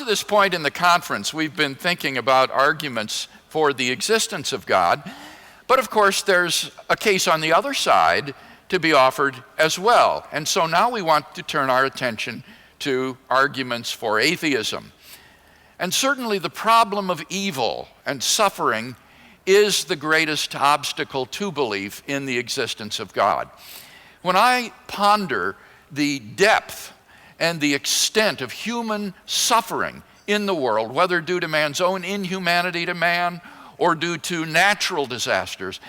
to this point in the conference, we've been thinking about arguments for the existence of God, but of course there's a case on the other side to be offered as well. And so now we want to turn our attention to arguments for atheism. And certainly the problem of evil and suffering is the greatest obstacle to belief in the existence of God. When I ponder the depth and the extent of human suffering in the world, whether due to man's own inhumanity to man or due to natural disasters,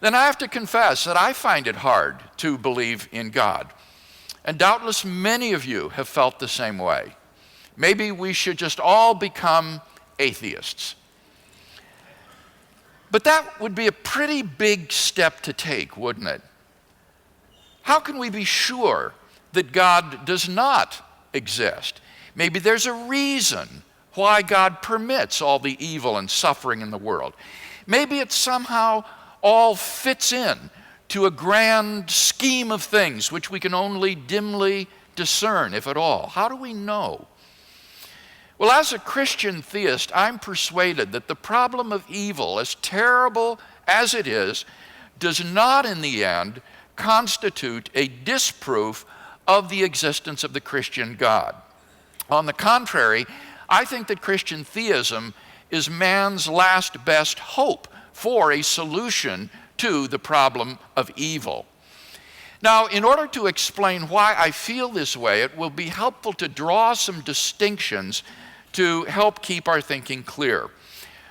then I have to confess that I find it hard to believe in God. And doubtless many of you have felt the same way. Maybe we should just all become atheists. But that would be a pretty big step to take, wouldn't it? How can we be sure that God does not exist? Maybe there's a reason why God permits all the evil and suffering in the world. Maybe it somehow all fits in to a grand scheme of things which we can only dimly discern, if at all. How do we know? Well, as a Christian theist, I'm persuaded that the problem of evil, as terrible as it is, does not in the end constitute a disproof of the existence of the Christian God. On the contrary, I think that Christian theism is man's last best hope for a solution to the problem of evil. Now, in order to explain why I feel this way, it will be helpful to draw some distinctions to help keep our thinking clear.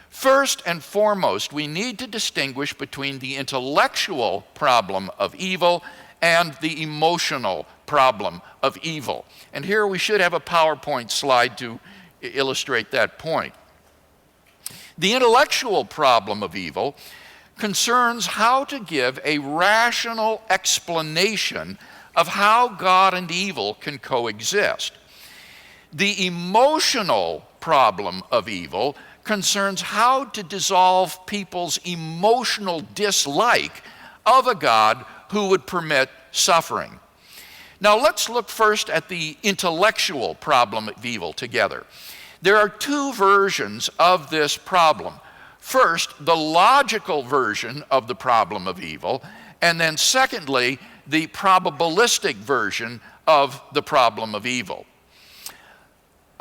First and foremost, we need to distinguish between the intellectual problem of evil and the emotional problem of evil. And here we should have a PowerPoint slide to illustrate that point. The intellectual problem of evil concerns how to give a rational explanation of how God and evil can coexist. The emotional problem of evil concerns how to dissolve people's emotional dislike of a God who would permit suffering. Now let's look first at the intellectual problem of evil together. There are two versions of this problem. First, the logical version of the problem of evil, and then secondly, the probabilistic version of the problem of evil.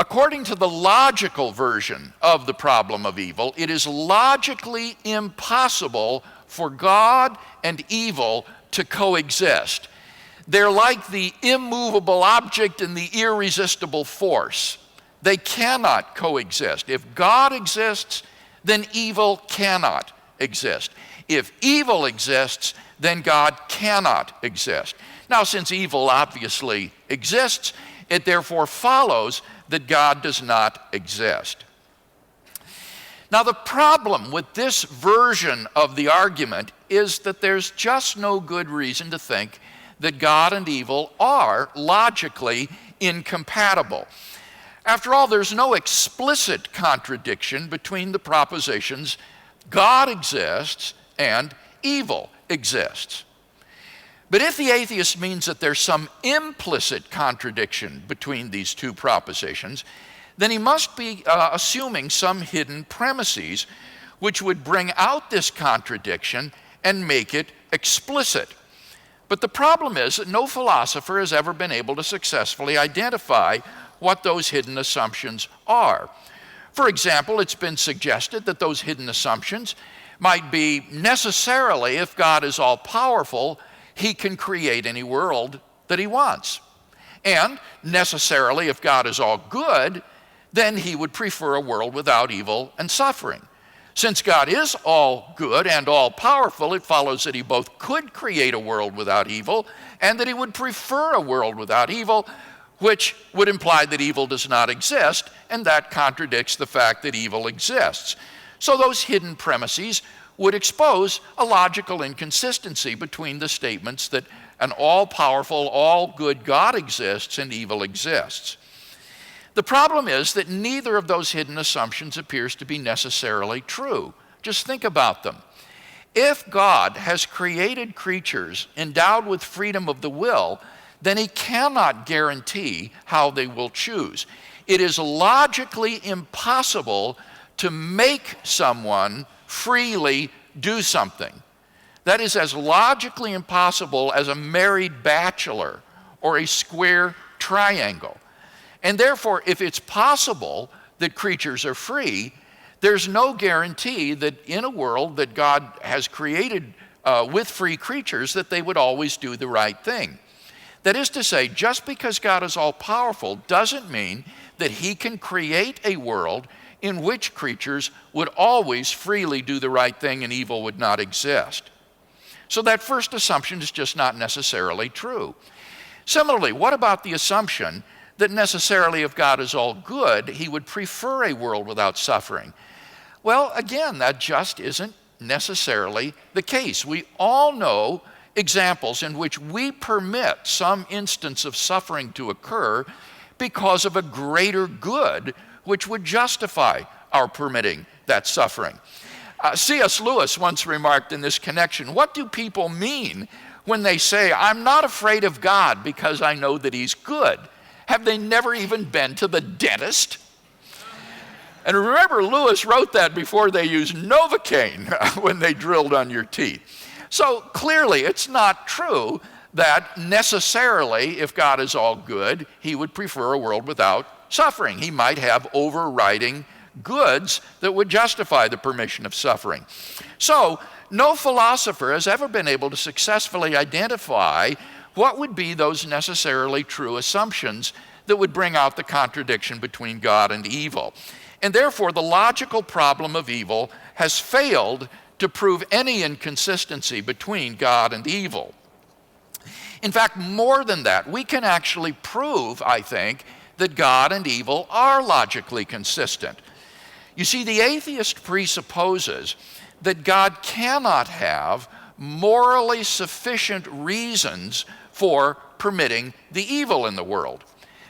According to the logical version of the problem of evil, it is logically impossible for God and evil to coexist. They're like the immovable object and the irresistible force. They cannot coexist. If God exists, then evil cannot exist. If evil exists, then God cannot exist. Now, since evil obviously exists, it therefore follows that God does not exist. Now, the problem with this version of the argument is that there's just no good reason to think that God and evil are logically incompatible. After all, there's no explicit contradiction between the propositions God exists and evil exists. But if the atheist means that there's some implicit contradiction between these two propositions, then he must be assuming some hidden premises which would bring out this contradiction and make it explicit. But the problem is that no philosopher has ever been able to successfully identify what those hidden assumptions are. For example, it's been suggested that those hidden assumptions might be necessarily, if God is all-powerful, he can create any world that he wants. And necessarily, if God is all good, then he would prefer a world without evil and suffering. Since God is all good and all powerful, it follows that he both could create a world without evil and that he would prefer a world without evil, which would imply that evil does not exist, and that contradicts the fact that evil exists. So those hidden premises would expose a logical inconsistency between the statements that an all-powerful, all-good God exists and evil exists. The problem is that neither of those hidden assumptions appears to be necessarily true. Just think about them. If God has created creatures endowed with freedom of the will, then he cannot guarantee how they will choose. it is logically impossible to make someone freely do something. That is as logically impossible as a married bachelor or a square triangle. And therefore, if it's possible that creatures are free, there's no guarantee that in a world that God has created with free creatures that they would always do the right thing. That is to say, just because God is all-powerful doesn't mean that he can create a world in which creatures would always freely do the right thing and evil would not exist. So that first assumption is just not necessarily true. Similarly, what about the assumption that necessarily if God is all good, he would prefer a world without suffering? Well, again, that just isn't necessarily the case. We all know examples in which we permit some instance of suffering to occur because of a greater good which would justify our permitting that suffering. C.S. Lewis once remarked in this connection, what do people mean when they say, I'm not afraid of God because I know that he's good? Have they never even been to the dentist? And remember, Lewis wrote that before they used Novocaine when they drilled on your teeth. So clearly, it's not true that necessarily, if God is all good, he would prefer a world without suffering. He might have overriding goods that would justify the permission of suffering. So, no philosopher has ever been able to successfully identify what would be those necessarily true assumptions that would bring out the contradiction between God and evil. And therefore, the logical problem of evil has failed to prove any inconsistency between God and evil. In fact, more than that, we can actually prove, I think, that God and evil are logically consistent. You see, the atheist presupposes that God cannot have morally sufficient reasons for permitting the evil in the world.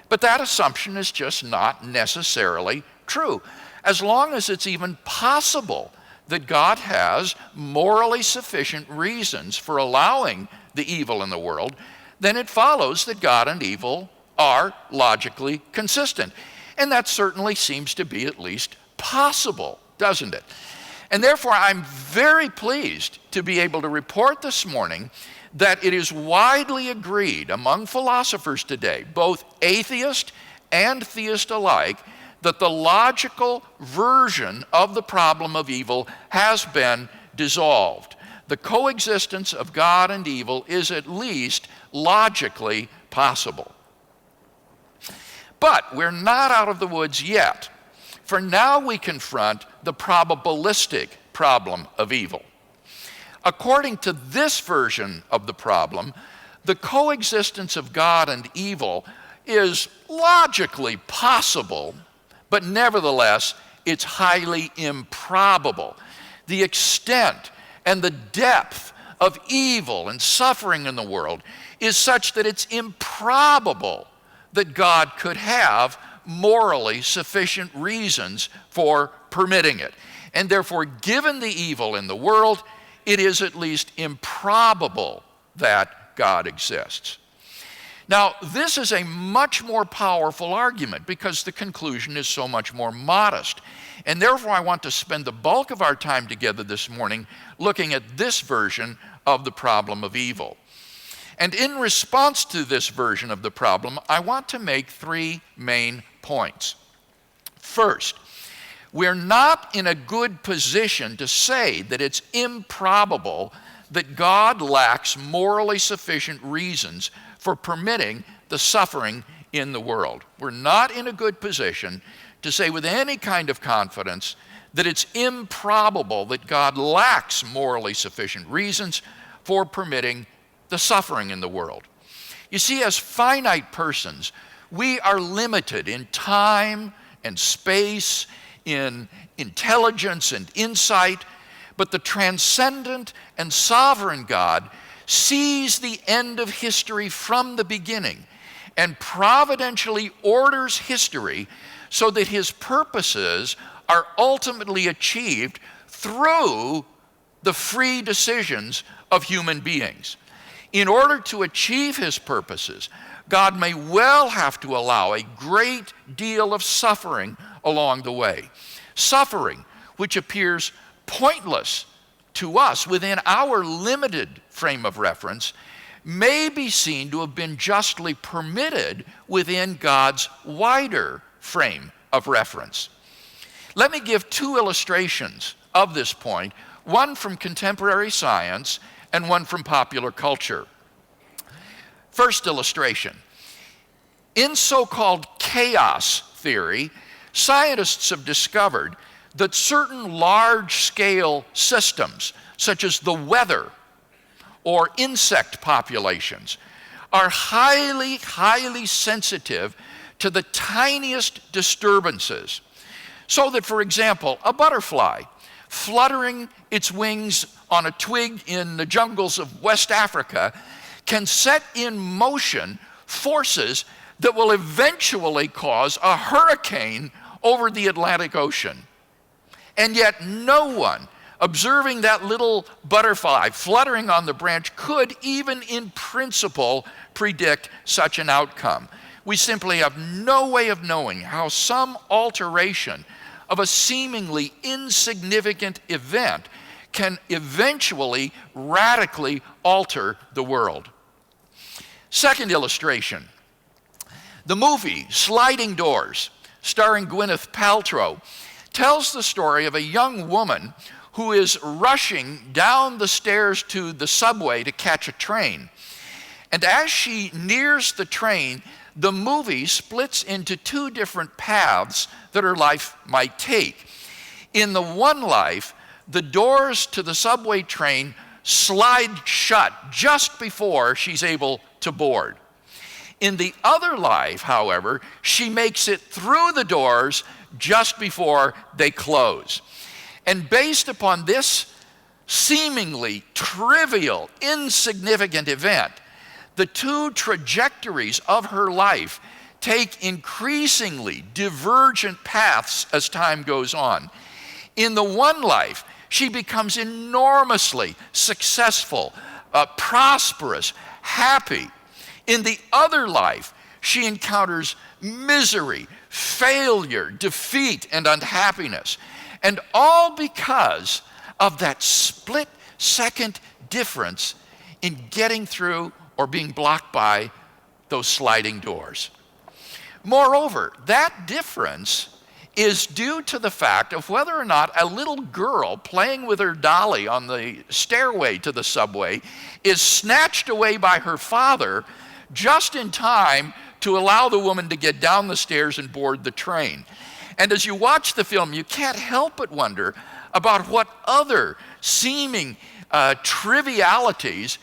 But that assumption is just not necessarily true. As long as it's even possible that God has morally sufficient reasons for allowing the evil in the world, then it follows that God and evil are logically consistent. And that certainly seems to be at least possible, doesn't it? And therefore, I'm very pleased to be able to report this morning that it is widely agreed among philosophers today, both atheist and theist alike, that the logical version of the problem of evil has been dissolved. The coexistence of God and evil is at least logically possible. But we're not out of the woods yet, for now we confront the probabilistic problem of evil. According to this version of the problem, the coexistence of God and evil is logically possible, but nevertheless, it's highly improbable. The extent and the depth of evil and suffering in the world is such that it's improbable that God could have morally sufficient reasons for permitting it. And therefore, given the evil in the world, it is at least improbable that God exists. Now, this is a much more powerful argument because the conclusion is so much more modest. And therefore, I want to spend the bulk of our time together this morning looking at this version of the problem of evil. And in response to this version of the problem, I want to make three main points. First, we're not in a good position to say that it's improbable that God lacks morally sufficient reasons for permitting the suffering in the world. We're not in a good position to say with any kind of confidence that it's improbable that God lacks morally sufficient reasons for permitting the suffering in the world. You see, as finite persons, we are limited in time and space, in intelligence and insight, but the transcendent and sovereign God sees the end of history from the beginning and providentially orders history so that his purposes are ultimately achieved through the free decisions of human beings. In order to achieve his purposes, God may well have to allow a great deal of suffering along the way. Suffering which appears pointless to us within our limited frame of reference may be seen to have been justly permitted within God's wider frame of reference. Let me give two illustrations of this point, one from contemporary science and one from popular culture. First illustration. In so-called chaos theory, scientists have discovered that certain large-scale systems, such as the weather or insect populations, are highly sensitive to the tiniest disturbances. So that, for example, a butterfly fluttering its wings on a twig in the jungles of West Africa can set in motion forces that will eventually cause a hurricane over the Atlantic Ocean. And yet no one observing that little butterfly fluttering on the branch could even in principle predict such an outcome. We simply have no way of knowing how some alteration of a seemingly insignificant event can eventually radically alter the world. Second illustration. The movie Sliding Doors, starring Gwyneth Paltrow, tells the story of a young woman who is rushing down the stairs to the subway to catch a train. And as she nears the train, the movie splits into two different paths that her life might take. In the one life, the doors to the subway train slide shut just before she's able to board. In the other life, however, she makes it through the doors just before they close. And based upon this seemingly trivial, insignificant event, the two trajectories of her life take increasingly divergent paths as time goes on. In the one life, she becomes enormously successful, prosperous, happy. In the other life, she encounters misery, failure, defeat, and unhappiness. And all because of that split-second difference in getting through or being blocked by those sliding doors. Moreover, that difference is due to the fact of whether or not a little girl playing with her dolly on the stairway to the subway is snatched away by her father just in time to allow the woman to get down the stairs and board the train. And as you watch the film, you can't help but wonder about what other seeming trivialities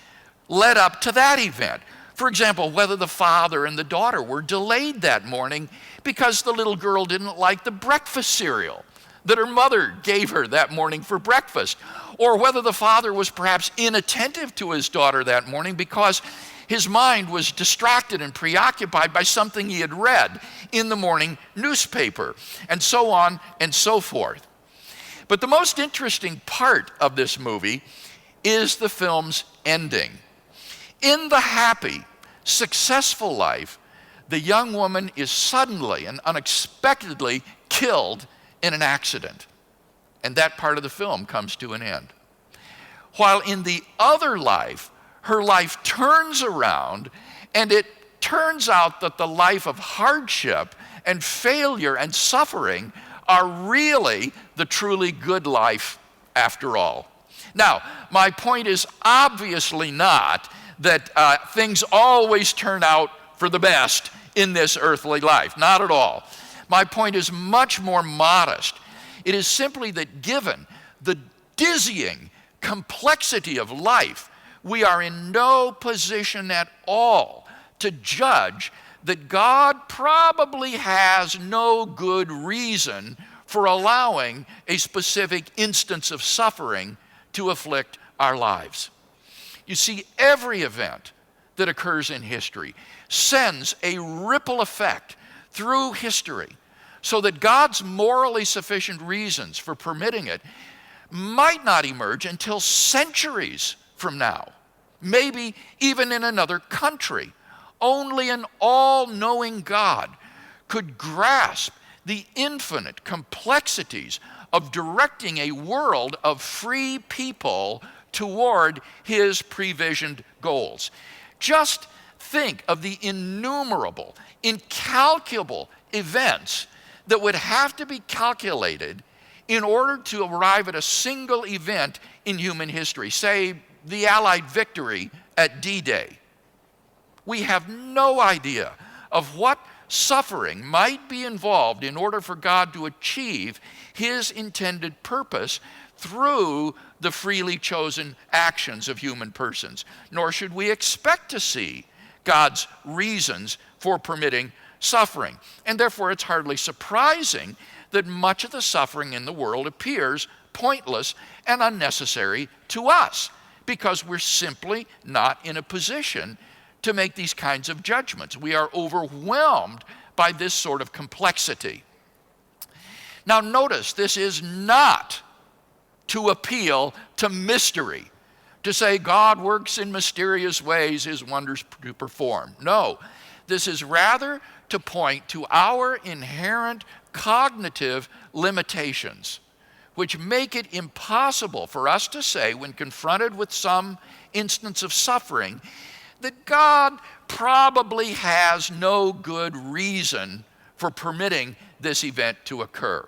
led up to that event. For example, whether the father and the daughter were delayed that morning because the little girl didn't like the breakfast cereal that her mother gave her that morning for breakfast, or whether the father was perhaps inattentive to his daughter that morning because his mind was distracted and preoccupied by something he had read in the morning newspaper, and so on and so forth. But the most interesting part of this movie is the film's ending. In the happy, successful life, the young woman is suddenly and unexpectedly killed in an accident. And that part of the film comes to an end. While in the other life, her life turns around, and it turns out that the life of hardship and failure and suffering are really the truly good life after all. Now, my point is obviously not that things always turn out for the best in this earthly life. Not at all. My point is much more modest. It is simply that given the dizzying complexity of life, we are in no position at all to judge that God probably has no good reason for allowing a specific instance of suffering to afflict our lives. You see, every event that occurs in history sends a ripple effect through history so that God's morally sufficient reasons for permitting it might not emerge until centuries from now, maybe even in another country. Only an all-knowing God could grasp the infinite complexities of directing a world of free people toward his previsioned goals. Just think of the innumerable, incalculable events that would have to be calculated in order to arrive at a single event in human history, say the Allied victory at D-Day. We have no idea of what suffering might be involved in order for God to achieve his intended purpose through the freely chosen actions of human persons. Nor should we expect to see God's reasons for permitting suffering. And therefore, it's hardly surprising that much of the suffering in the world appears pointless and unnecessary to us, because we're simply not in a position to make these kinds of judgments. We are overwhelmed by this sort of complexity. Now notice, this is not to appeal to mystery, to say God works in mysterious ways, his wonders to perform. No, this is rather to point to our inherent cognitive limitations, which make it impossible for us to say, when confronted with some instance of suffering, that God probably has no good reason for permitting this event to occur.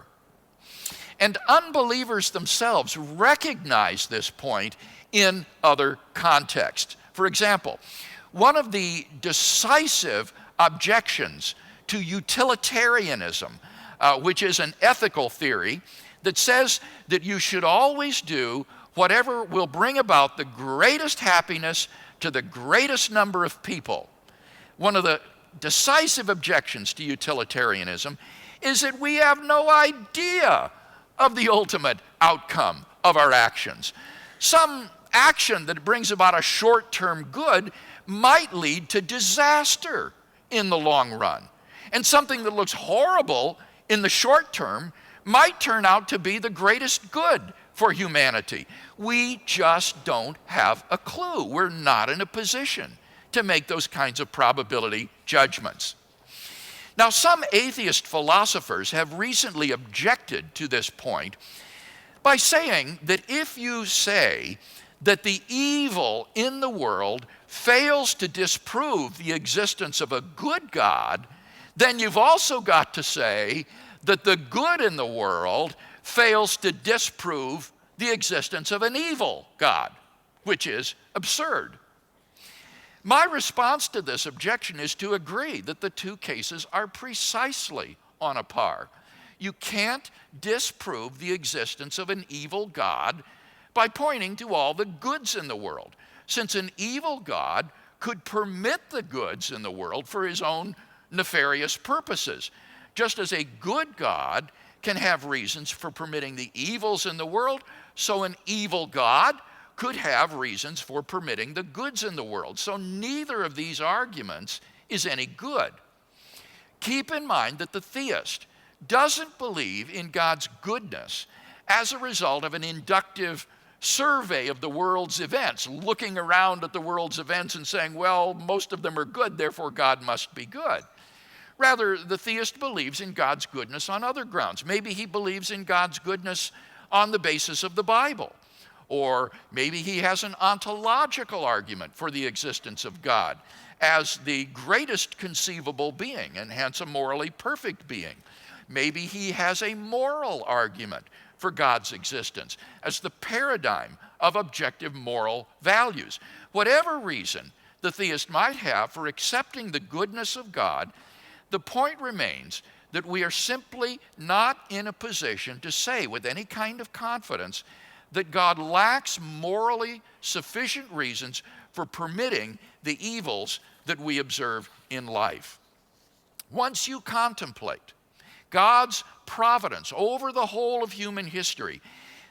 And unbelievers themselves recognize this point in other contexts. For example, one of the decisive objections to utilitarianism, which is an ethical theory that says that you should always do whatever will bring about the greatest happiness to the greatest number of people. One of the decisive objections to utilitarianism is that we have no idea of the ultimate outcome of our actions. Some action that brings about a short-term good might lead to disaster in the long run. And something that looks horrible in the short term might turn out to be the greatest good for humanity. We just don't have a clue. We're not in a position to make those kinds of probability judgments. Now, some atheist philosophers have recently objected to this point by saying that if you say that the evil in the world fails to disprove the existence of a good God, then you've also got to say that the good in the world fails to disprove the existence of an evil God, which is absurd. My response to this objection is to agree that the two cases are precisely on a par. You can't disprove the existence of an evil God by pointing to all the goods in the world, since an evil God could permit the goods in the world for his own nefarious purposes, just as a good God can have reasons for permitting the evils in the world, so an evil God could have reasons for permitting the goods in the world. So neither of these arguments is any good. Keep in mind that the theist doesn't believe in God's goodness as a result of an inductive survey of the world's events, looking around at the world's events and saying, well, most of them are good, therefore God must be good. Rather, the theist believes in God's goodness on other grounds. Maybe he believes in God's goodness on the basis of the Bible. Or maybe he has an ontological argument for the existence of God as the greatest conceivable being and hence a morally perfect being. Maybe he has a moral argument for God's existence as the paradigm of objective moral values. Whatever reason the theist might have for accepting the goodness of God, the point remains that we are simply not in a position to say with any kind of confidence that God lacks morally sufficient reasons for permitting the evils that we observe in life. Once you contemplate God's providence over the whole of human history,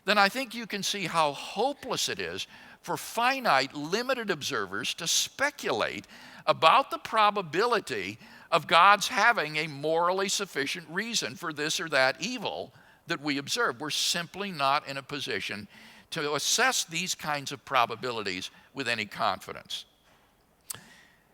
then I think you can see how hopeless it is for finite, limited observers to speculate about the probability of God's having a morally sufficient reason for this or that evil that we observe. We're simply not in a position to assess these kinds of probabilities with any confidence.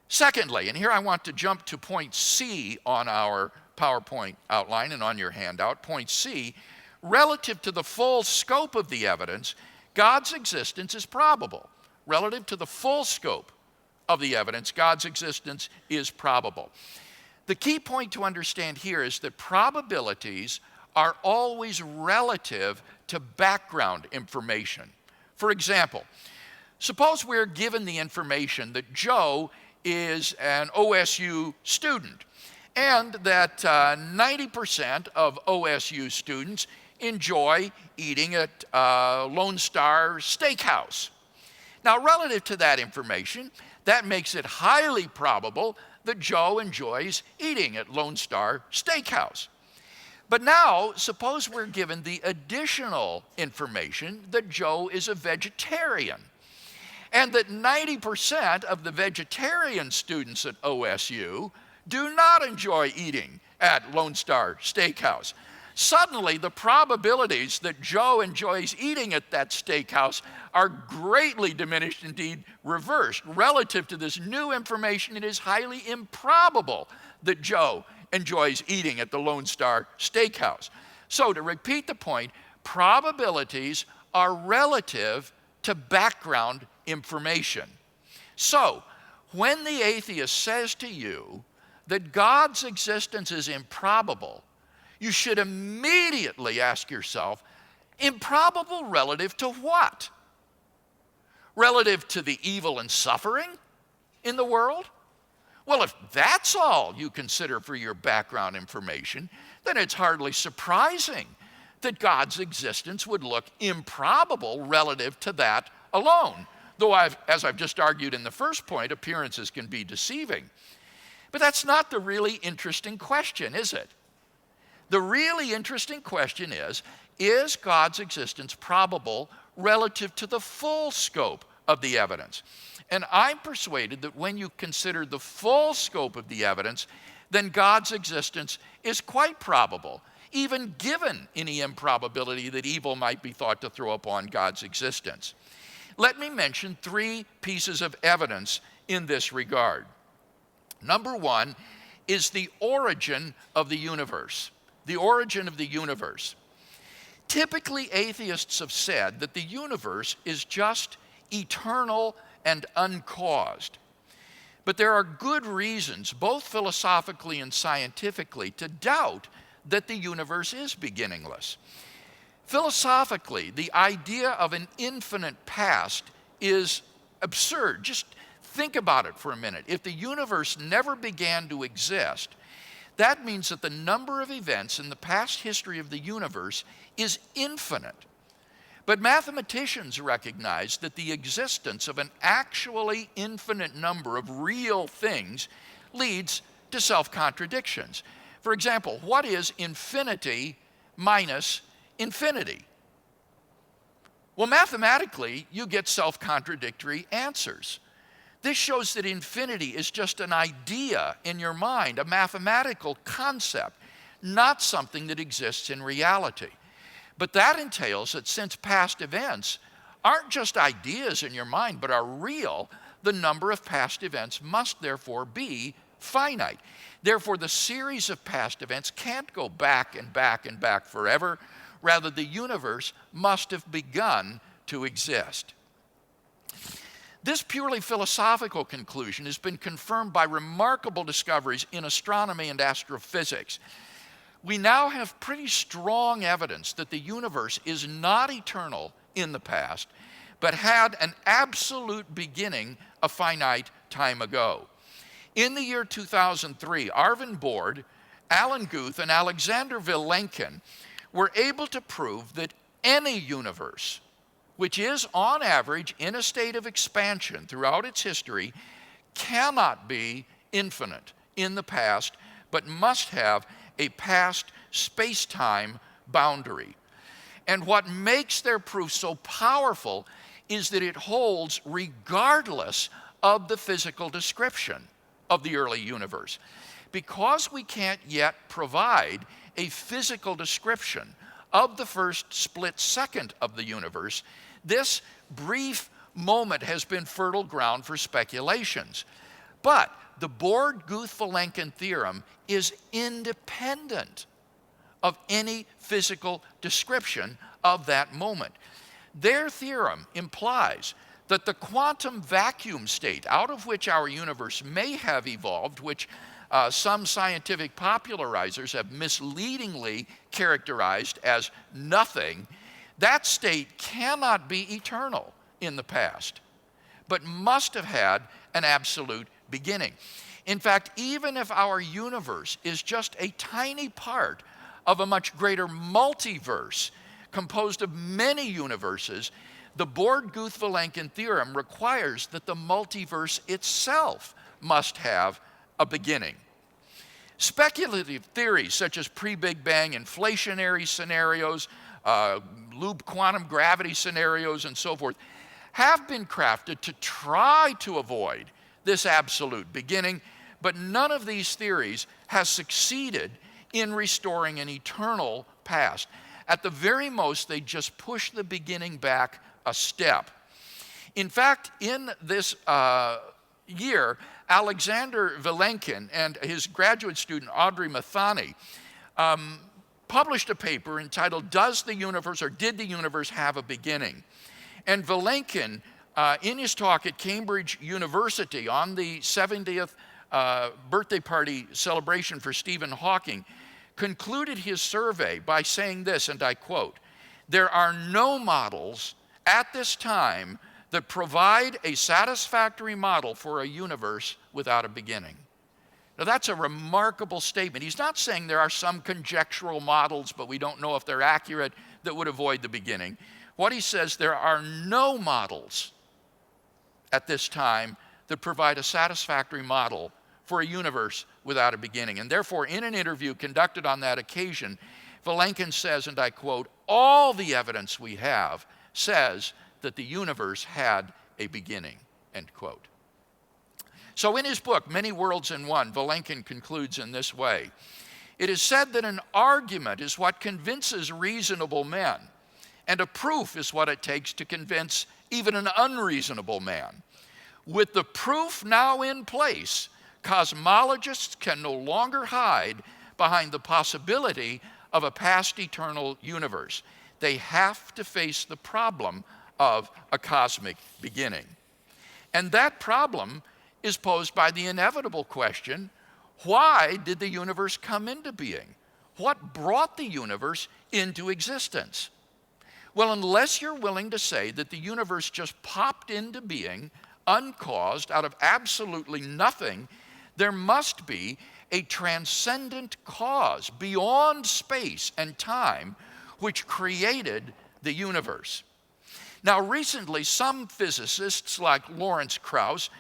Secondly, and here I want to jump to point C on our PowerPoint outline and on your handout, point C, relative to the full scope of the evidence, God's existence is probable. Relative to the full scope of the evidence, God's existence is probable. The key point to understand here is that probabilities are always relative to background information. For example, suppose we're given the information that Joe is an OSU student and that 90% of OSU students enjoy eating at Lone Star Steakhouse. Now, relative to that information, that makes it highly probable that Joe enjoys eating at Lone Star Steakhouse. But now, suppose we're given the additional information that Joe is a vegetarian, and that 90% of the vegetarian students at OSU do not enjoy eating at Lone Star Steakhouse. Suddenly, the probabilities that Joe enjoys eating at that steakhouse are greatly diminished, indeed reversed. Relative to this new information, it is highly improbable that Joe enjoys eating at the Lone Star Steakhouse. So, to repeat the point, probabilities are relative to background information. So, when the atheist says to you that God's existence is improbable, you should immediately ask yourself, improbable relative to what? Relative to the evil and suffering in the world? Well, if that's all you consider for your background information, then it's hardly surprising that God's existence would look improbable relative to that alone. Though, as I've just argued in the first point, appearances can be deceiving. But that's not the really interesting question, is it? The really interesting question is God's existence probable relative to the full scope of the evidence? And I'm persuaded that when you consider the full scope of the evidence, then God's existence is quite probable, even given any improbability that evil might be thought to throw upon God's existence. Let me mention three pieces of evidence in this regard. Number one is the origin of the universe. The origin of the universe. Typically, atheists have said that the universe is just eternal and uncaused. But there are good reasons, both philosophically and scientifically, to doubt that the universe is beginningless. Philosophically, the idea of an infinite past is absurd. Just think about it for a minute. If the universe never began to exist, that means that the number of events in the past history of the universe is infinite. But mathematicians recognize that the existence of an actually infinite number of real things leads to self-contradictions. For example, what is infinity minus infinity? Well, mathematically, you get self-contradictory answers. This shows that infinity is just an idea in your mind, a mathematical concept, not something that exists in reality. But that entails that since past events aren't just ideas in your mind, but are real, the number of past events must therefore be finite. Therefore, the series of past events can't go back and back and back forever. Rather, the universe must have begun to exist. This purely philosophical conclusion has been confirmed by remarkable discoveries in astronomy and astrophysics. We now have pretty strong evidence that the universe is not eternal in the past, but had an absolute beginning a finite time ago. In the year 2003, Arvin Bord, Alan Guth, and Alexander Vilenkin were able to prove that any universe, which is on average in a state of expansion throughout its history, cannot be infinite in the past, but must have a past space-time boundary. And what makes their proof so powerful is that it holds regardless of the physical description of the early universe. Because we can't yet provide a physical description of the first split second of the universe, This brief moment has been fertile ground for speculations. But the Borde-Guth-Vilenkin theorem is independent of any physical description of that moment. Their theorem implies that the quantum vacuum state out of which our universe may have evolved, which some scientific popularizers have misleadingly characterized as nothing, that state cannot be eternal in the past, but must have had an absolute beginning. In fact, even if our universe is just a tiny part of a much greater multiverse composed of many universes, the Borde-Guth-Vilenkin theorem requires that the multiverse itself must have a beginning. Speculative theories such as pre-Big Bang inflationary scenarios, loop quantum gravity scenarios, and so forth, have been crafted to try to avoid this absolute beginning, but none of these theories has succeeded in restoring an eternal past. At the very most, they just push the beginning back a step. In fact, in this year, Alexander Vilenkin and his graduate student Audrey Mathani published a paper entitled "Does the Universe or Did the Universe Have a Beginning?" And Vilenkin, in his talk at Cambridge University on the 70th birthday party celebration for Stephen Hawking, concluded his survey by saying this, and I quote, "There are no models at this time that provide a satisfactory model for a universe without a beginning." Now that's a remarkable statement. He's not saying there are some conjectural models, but we don't know if they're accurate, that would avoid the beginning. What he says, there are no models at this time that provide a satisfactory model for a universe without a beginning. And therefore, in an interview conducted on that occasion, Vilenkin says, and I quote, "All the evidence we have says that the universe had a beginning," end quote. So in his book, Many Worlds in One, Vilenkin concludes in this way: "It is said that an argument is what convinces reasonable men, and a proof is what it takes to convince even an unreasonable man. With the proof now in place, cosmologists can no longer hide behind the possibility of a past eternal universe. They have to face the problem of a cosmic beginning." And that problem is posed by the inevitable question, why did the universe come into being? What brought the universe into existence? Well, unless you're willing to say that the universe just popped into being, uncaused, out of absolutely nothing, there must be a transcendent cause beyond space and time which created the universe. Now, recently, some physicists like Lawrence Krauss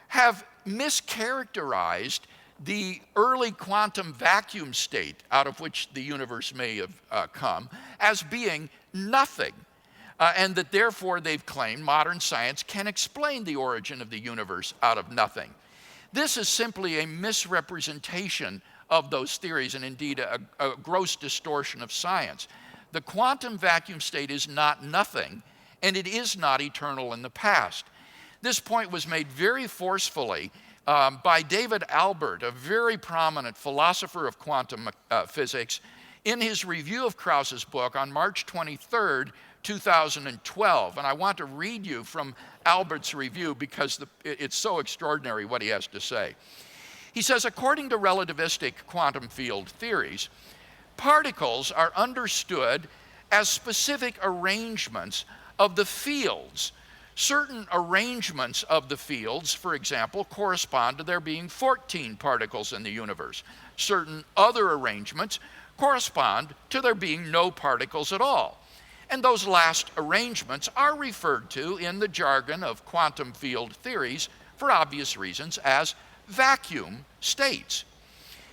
have mischaracterized the early quantum vacuum state out of which the universe may have come as being nothing, and that therefore they've claimed modern science can explain the origin of the universe out of nothing. This is simply a misrepresentation of those theories, and indeed a gross distortion of science. The quantum vacuum state is not nothing, and it is not eternal in the past. This point was made very forcefully by David Albert, a very prominent philosopher of quantum physics, in his review of Krauss's book on March 23rd, 2012. And I want to read you from Albert's review because it's so extraordinary what he has to say. He says, according to relativistic quantum field theories, particles are understood as specific arrangements of the fields. Certain arrangements of the fields, for example, correspond to there being 14 particles in the universe. Certain other arrangements correspond to there being no particles at all. And those last arrangements are referred to in the jargon of quantum field theories, for obvious reasons, as vacuum states.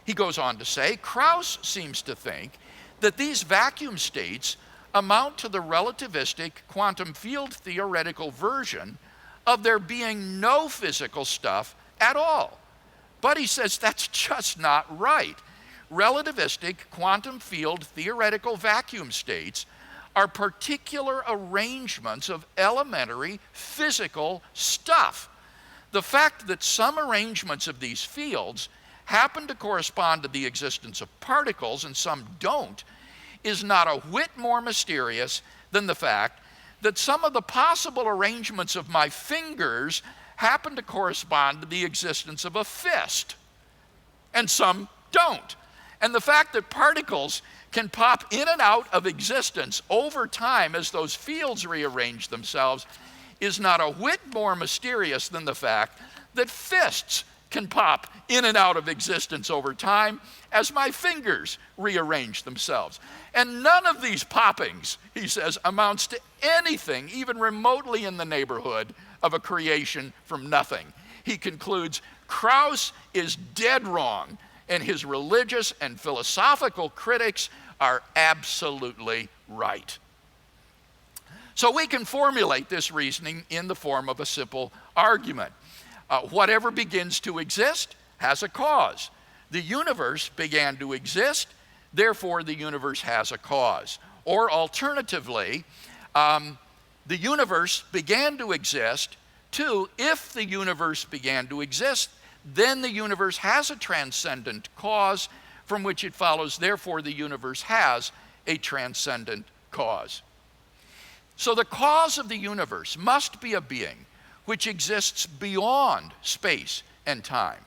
He goes on to say, Krauss seems to think that these vacuum states amount to the relativistic quantum field theoretical version of there being no physical stuff at all. But he says that's just not right. Relativistic quantum field theoretical vacuum states are particular arrangements of elementary physical stuff. The fact that some arrangements of these fields happen to correspond to the existence of particles and some don't is not a whit more mysterious than the fact that some of the possible arrangements of my fingers happen to correspond to the existence of a fist, and some don't. And the fact that particles can pop in and out of existence over time as those fields rearrange themselves is not a whit more mysterious than the fact that fists can pop in and out of existence over time as my fingers rearrange themselves. And none of these poppings, he says, amounts to anything even remotely in the neighborhood of a creation from nothing. He concludes, Krauss is dead wrong, and his religious and philosophical critics are absolutely right. So we can formulate this reasoning in the form of a simple argument. Whatever begins to exist has a cause. The universe began to exist, therefore the universe has a cause. Or alternatively, the universe began to exist. Two, if the universe began to exist, then the universe has a transcendent cause from which it follows, therefore the universe has a transcendent cause. So the cause of the universe must be a being which exists beyond space and time.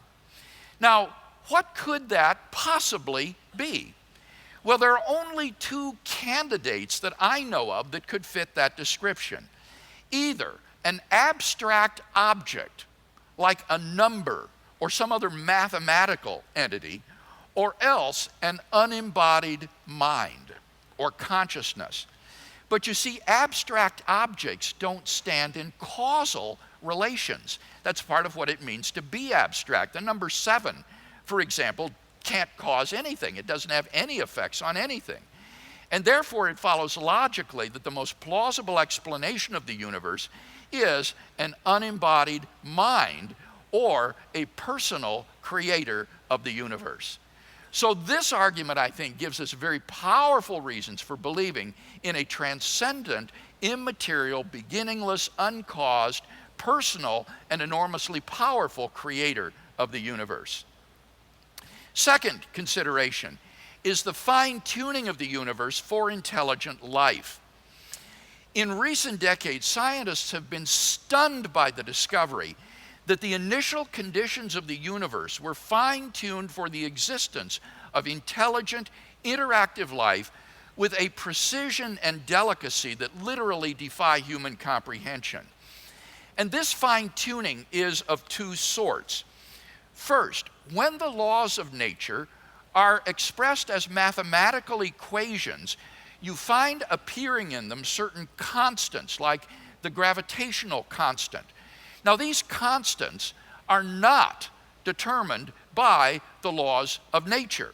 Now, what could that possibly be? Well, there are only two candidates that I know of that could fit that description. Either an abstract object, like a number or some other mathematical entity, or else an unembodied mind or consciousness. But you see, abstract objects don't stand in causal relations. That's part of what it means to be abstract. The number 7, for example, can't cause anything. It doesn't have any effects on anything. And therefore, it follows logically that the most plausible explanation of the universe is an unembodied mind or a personal creator of the universe. So this argument, I think, gives us very powerful reasons for believing in a transcendent, immaterial, beginningless, uncaused, personal, and enormously powerful creator of the universe. Second consideration is the fine-tuning of the universe for intelligent life. In recent decades, scientists have been stunned by the discovery that the initial conditions of the universe were fine-tuned for the existence of intelligent, interactive life with a precision and delicacy that literally defy human comprehension. And this fine-tuning is of two sorts. First, when the laws of nature are expressed as mathematical equations, you find appearing in them certain constants, like the gravitational constant. Now, these constants are not determined by the laws of nature.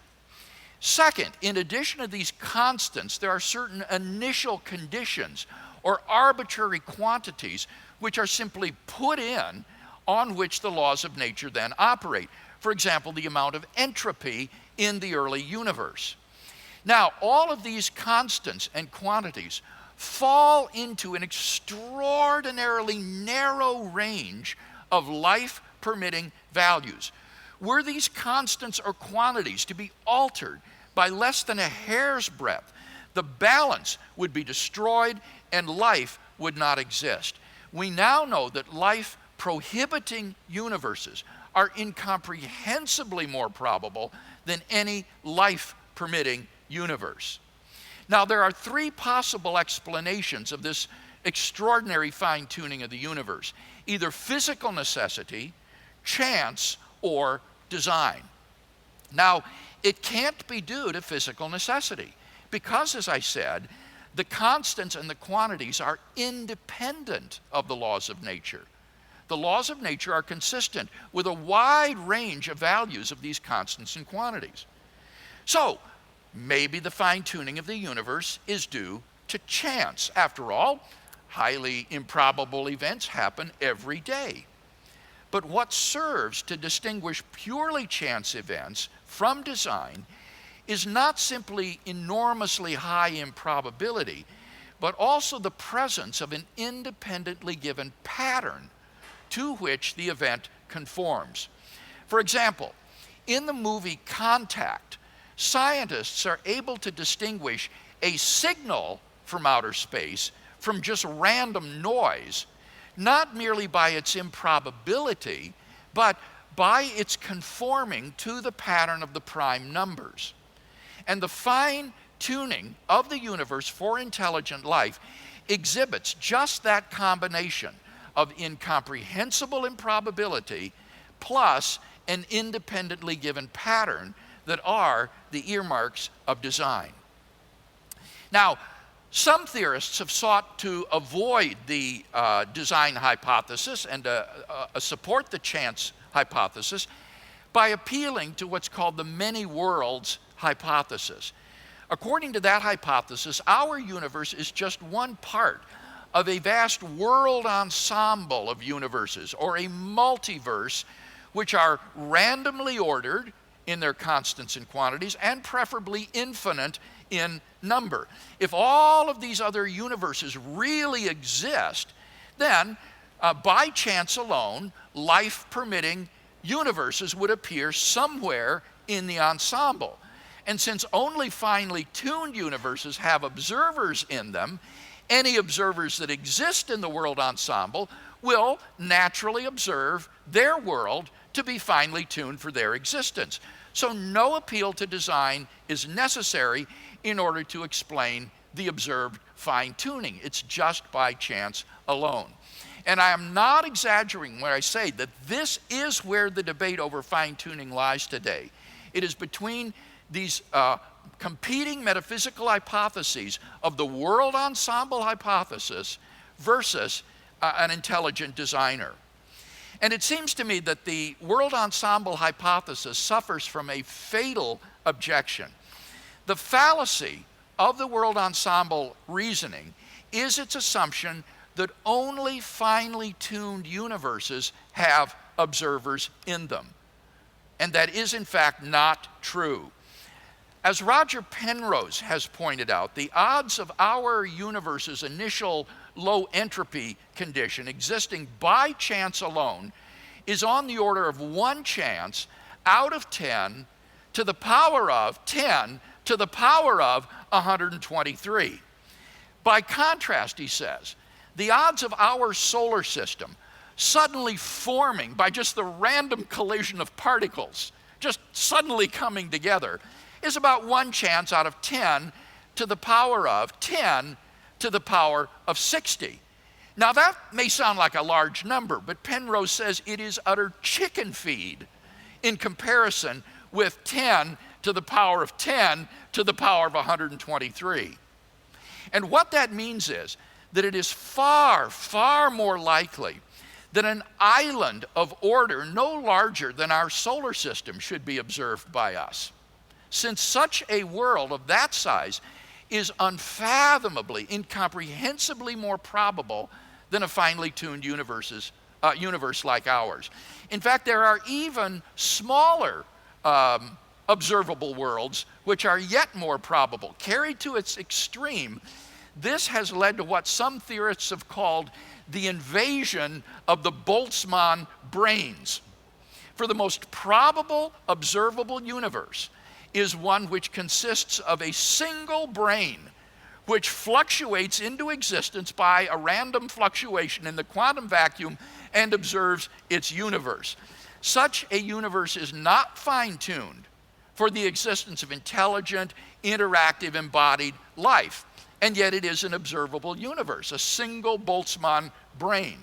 Second, in addition to these constants, there are certain initial conditions or arbitrary quantities which are simply put in on which the laws of nature then operate. For example, the amount of entropy in the early universe. Now, all of these constants and quantities fall into an extraordinarily narrow range of life-permitting values. Were these constants or quantities to be altered by less than a hair's breadth, the balance would be destroyed and life would not exist. We now know that life-prohibiting universes are incomprehensibly more probable than any life-permitting universe. Now, there are three possible explanations of this extraordinary fine-tuning of the universe: either physical necessity, chance, or design. Now, it can't be due to physical necessity because, as I said, the constants and the quantities are independent of the laws of nature. The laws of nature are consistent with a wide range of values of these constants and quantities. So, maybe the fine-tuning of the universe is due to chance. After all, highly improbable events happen every day. But what serves to distinguish purely chance events from design is not simply enormously high improbability, but also the presence of an independently given pattern to which the event conforms. For example, in the movie Contact, scientists are able to distinguish a signal from outer space from just random noise, not merely by its improbability, but by its conforming to the pattern of the prime numbers. And the fine tuning of the universe for intelligent life exhibits just that combination of incomprehensible improbability plus an independently given pattern that are the earmarks of design. Now, some theorists have sought to avoid the design hypothesis and support the chance hypothesis by appealing to what's called the many worlds hypothesis. According to that hypothesis, our universe is just one part of a vast world ensemble of universes, or a multiverse, which are randomly ordered in their constants and quantities, and preferably infinite in number. If all of these other universes really exist, then by chance alone, life-permitting universes would appear somewhere in the ensemble. And since only finely tuned universes have observers in them, any observers that exist in the world ensemble will naturally observe their world to be finely tuned for their existence. So no appeal to design is necessary in order to explain the observed fine-tuning. It's just by chance alone. And I am not exaggerating when I say that this is where the debate over fine-tuning lies today. It is between these competing metaphysical hypotheses of the world ensemble hypothesis versus an intelligent designer. And it seems to me that the world ensemble hypothesis suffers from a fatal objection. The fallacy of the world ensemble reasoning is its assumption that only finely tuned universes have observers in them. And that is in fact not true. As Roger Penrose has pointed out, the odds of our universe's initial low entropy condition existing by chance alone is on the order of 1 chance out of 10 to the power of 10 to the power of 123. By contrast, he says, the odds of our solar system suddenly forming by just the random collision of particles, just suddenly coming together, is about 1 chance out of 10 to the power of 10 to the power of 60. Now that may sound like a large number, but Penrose says it is utter chicken feed in comparison with 10 to the power of 10 to the power of 123. And what that means is that it is far, far more likely that an island of order no larger than our solar system should be observed by us, since such a world of that size is unfathomably, incomprehensibly more probable than a finely tuned universe like ours. In fact, there are even smaller observable worlds which are yet more probable. Carried to its extreme, this has led to what some theorists have called the invasion of the Boltzmann brains. For the most probable observable universe is one which consists of a single brain which fluctuates into existence by a random fluctuation in the quantum vacuum and observes its universe. Such a universe is not fine-tuned for the existence of intelligent, interactive, embodied life, and yet it is an observable universe, a single Boltzmann brain.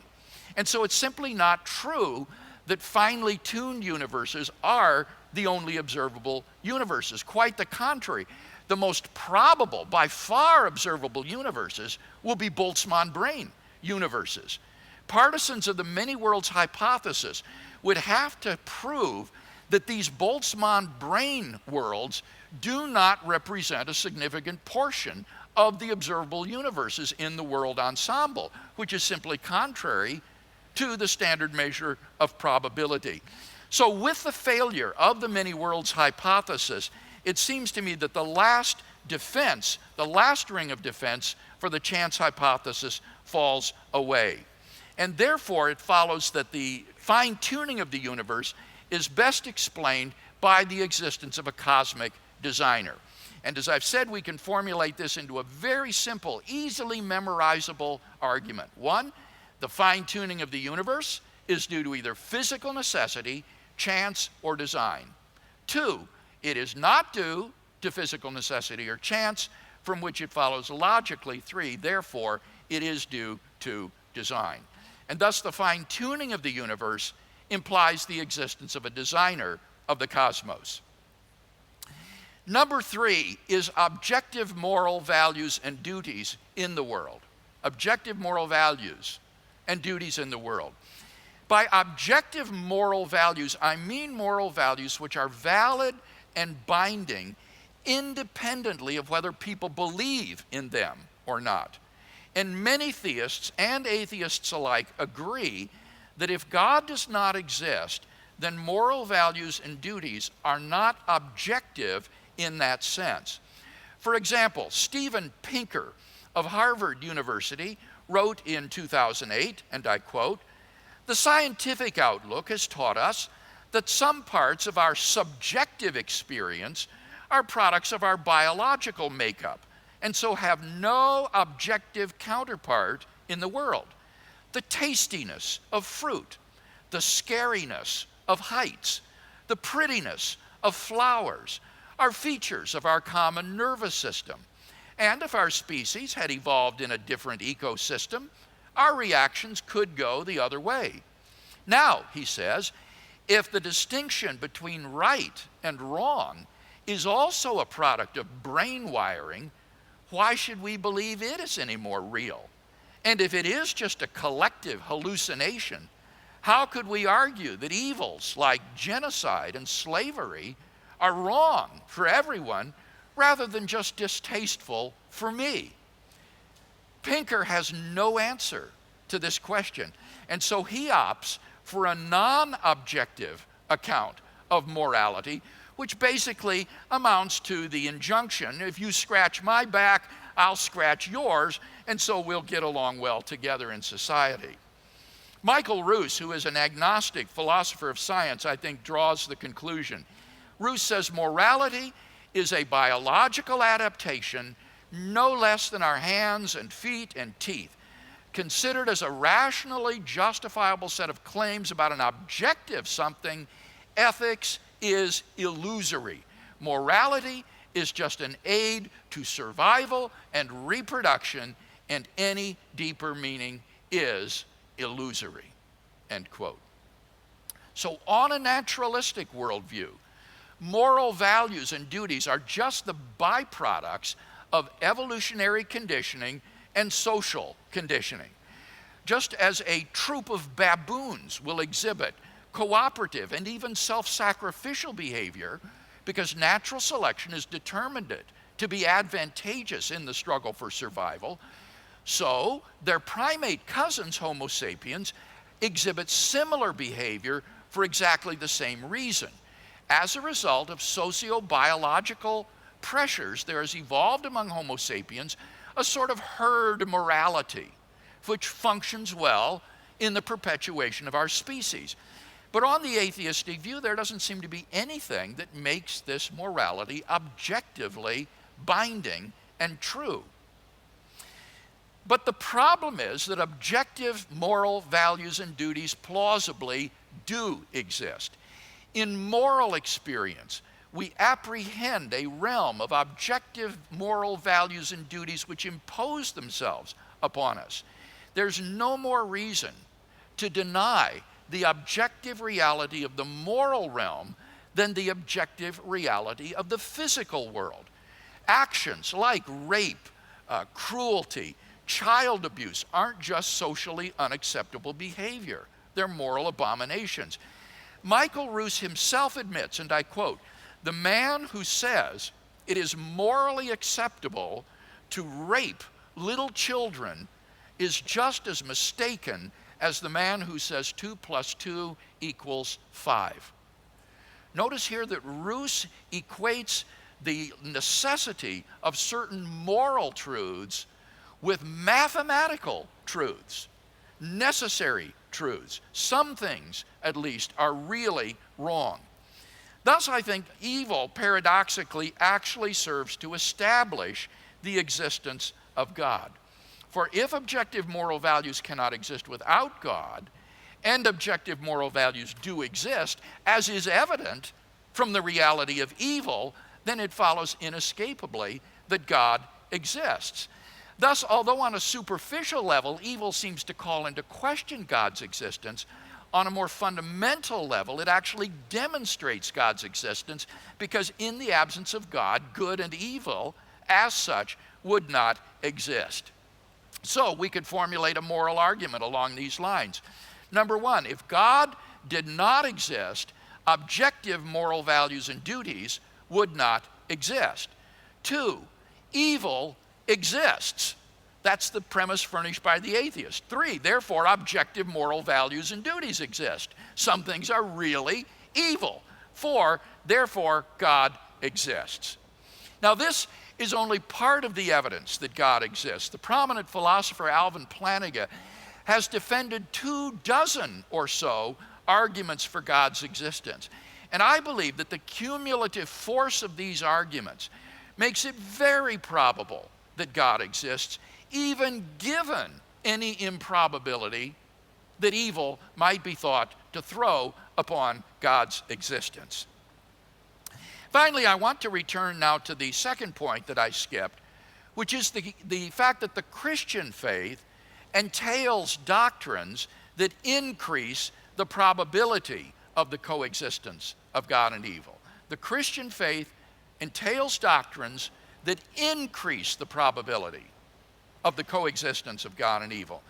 And so it's simply not true that finely tuned universes are the only observable universes. Quite the contrary. The most probable, by far observable universes will be Boltzmann brain universes. Partisans of the many worlds hypothesis would have to prove that these Boltzmann brain worlds do not represent a significant portion of the observable universes in the world ensemble, which is simply contrary to the standard measure of probability. So with the failure of the many worlds hypothesis, it seems to me that the last defense, the last ring of defense for the chance hypothesis falls away. And therefore, it follows that the fine-tuning of the universe is best explained by the existence of a cosmic designer. And as I've said, we can formulate this into a very simple, easily memorizable argument. One, the fine-tuning of the universe is due to either physical necessity, chance, or design. Two, it is not due to physical necessity or chance, from which it follows logically. Three, therefore, it is due to design. And thus, the fine-tuning of the universe implies the existence of a designer of the cosmos. Number three is objective moral values and duties in the world. Objective moral values and duties in the world. By objective moral values, I mean moral values which are valid and binding independently of whether people believe in them or not. And many theists and atheists alike agree that if God does not exist, then moral values and duties are not objective in that sense. For example, Steven Pinker of Harvard University wrote in 2008, and I quote, "The scientific outlook has taught us that some parts of our subjective experience are products of our biological makeup, and so have no objective counterpart in the world. The tastiness of fruit, the scariness of heights, the prettiness of flowers are features of our common nervous system. And if our species had evolved in a different ecosystem, our reactions could go the other way. Now," he says, "if the distinction between right and wrong is also a product of brain wiring, why should we believe it is any more real? And if it is just a collective hallucination, how could we argue that evils like genocide and slavery are wrong for everyone rather than just distasteful for me?" Pinker has no answer to this question, and so he opts for a non-objective account of morality, which basically amounts to the injunction, if you scratch my back, I'll scratch yours, and so we'll get along well together in society. Michael Ruse, who is an agnostic philosopher of science, I think draws the conclusion. Ruse says morality is a biological adaptation no less than our hands and feet and teeth. Considered as a rationally justifiable set of claims about an objective something, ethics is illusory. Morality is just an aid to survival and reproduction, and any deeper meaning is illusory, end quote. So on a naturalistic worldview, moral values and duties are just the byproducts of evolutionary conditioning and social conditioning. Just as a troop of baboons will exhibit cooperative and even self-sacrificial behavior because natural selection has determined it to be advantageous in the struggle for survival, so their primate cousins, Homo sapiens, exhibit similar behavior for exactly the same reason. As a result of socio-biological pressures, there has evolved among Homo sapiens a sort of herd morality, which functions well in the perpetuation of our species. But on the atheistic view, there doesn't seem to be anything that makes this morality objectively binding and true. But the problem is that objective moral values and duties plausibly do exist. In moral experience, we apprehend a realm of objective moral values and duties which impose themselves upon us. There's no more reason to deny the objective reality of the moral realm than the objective reality of the physical world. Actions like rape, cruelty, child abuse aren't just socially unacceptable behavior. They're moral abominations. Michael Ruse himself admits, and I quote, "The man who says it is morally acceptable to rape little children is just as mistaken as the man who says 2 + 2 = 5. Notice here that Ruse equates the necessity of certain moral truths with mathematical truths, necessary truths. Some things, at least, are really wrong. Thus, I think evil, paradoxically, actually serves to establish the existence of God. For if objective moral values cannot exist without God, and objective moral values do exist, as is evident from the reality of evil, then it follows inescapably that God exists. Thus, although on a superficial level, evil seems to call into question God's existence, on a more fundamental level, it actually demonstrates God's existence, because in the absence of God, good and evil, as such, would not exist. So we could formulate a moral argument along these lines. Number one, if God did not exist, objective moral values and duties would not exist. Two, evil exists. That's the premise furnished by the atheist. Three, therefore, objective moral values and duties exist. Some things are really evil. Four, therefore, God exists. Now, this is only part of the evidence that God exists. The prominent philosopher Alvin Plantinga has defended 24 or so arguments for God's existence. And I believe that the cumulative force of these arguments makes it very probable that God exists, even given any improbability that evil might be thought to throw upon God's existence. Finally, I want to return now to the second point that I skipped, which is the fact that the Christian faith entails doctrines that increase the probability of the coexistence of God and evil. The Christian faith entails doctrines that increase the probability of the coexistence of God and evil.